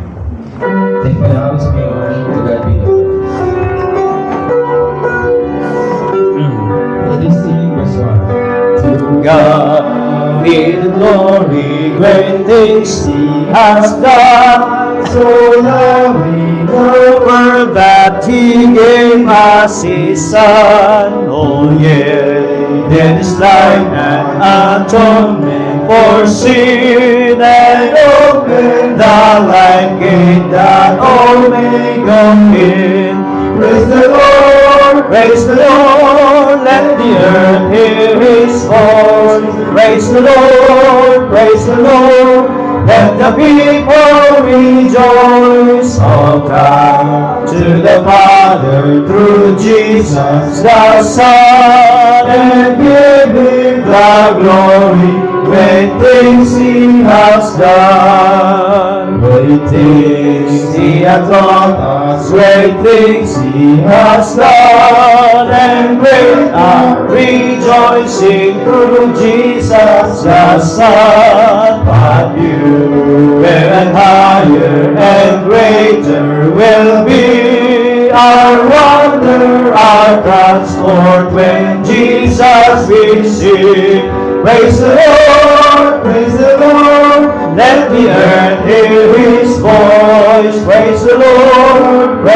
Thank you, Lord. To God be the glory. This sing verse 1. To God be the glory, great things He has done. So loving the world that He gave us His Son. Oh yeah, then His life and atonement for sin, and open the life gate that all may come in. Praise the Lord, praise the Lord, let the earth hear His voice. Praise the Lord, praise the Lord, let the people rejoice. All come to the Father through Jesus the Son, and give Him the glory, great things He has done. Great things He has taught us, great things He has done, and great are rejoicing through Jesus the Son. But you and higher and greater will be our wonder, our transport when Jesus we see. Praise the Lord, praise the Lord, let the earth hear His voice. Praise the Lord,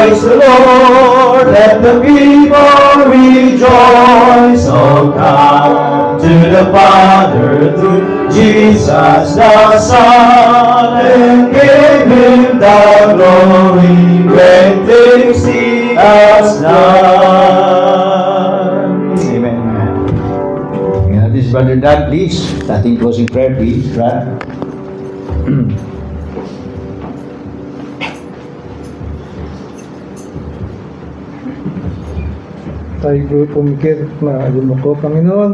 let the people rejoice. Oh, come to the Father through Jesus the Son, and give Him the glory, great things He has done. Amen. This is Brother Dan, please. Starting closing prayer, please, Brad. Tayo po pumikit na lumako, Panginoon.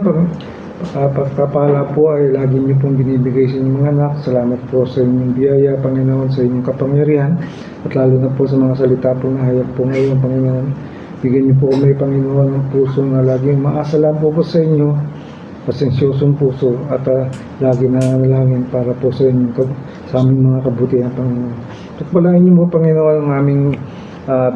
Pagpapala po ay lagi niyo pong binibigay sa inyong mga anak. Salamat po sa inyong biyaya, Panginoon, sa inyong kapangyarihan. At lalo na po sa mga salita po na hayag po ngayon, Panginoon. Bigyan niyo po kami, Panginoon, ng puso na laging maasa lang po sa inyo. Pasensyosong puso at lagi na nalangin para po sa inyo, sa aming mga kabutihan, Panginoon. Pagpalain niyo po, Panginoon, ang aming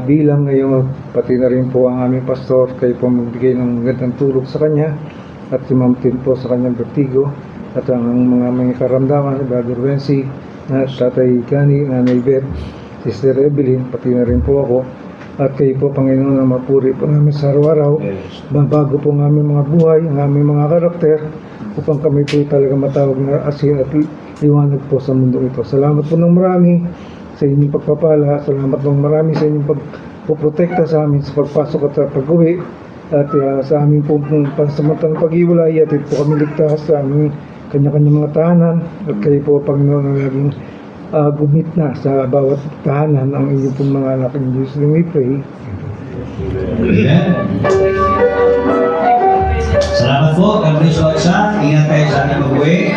bilang ngayon, pati na rin po ang aming pastor, kayo po magbigay ng magandang tulog sa kanya at si Ma'am Tin po sa kanyang vertigo at ang mga may karamdaman, Brother Wency, Tatay Gani, Nanay Beth, Sister Evelyn, pati na rin po ako. At kayo po, Panginoon, na mapuri po namin sa araw-araw, mabago po ang aming mga buhay, ang aming mga karakter, upang kami po talaga matawag na asin at liwanag po sa mundo ito. Salamat po ng marami sa inyong pagpapala, salamat ng marami sa inyong pagpoprotekta sa amin sa pagpasok at sa pag-uwi, at sa aming po pansamantalang pag-iwalay, at po kami ligtas sa aming kanya-kanya mga tahanan, at kayo po, Panginoon, na laging gumit na sa bawat tahanan ang inyong pong mga anak. In Jesus' name we pray. Amen. Salamat po. God bless you all sa. Ingat tayo sa ating pag-uwi.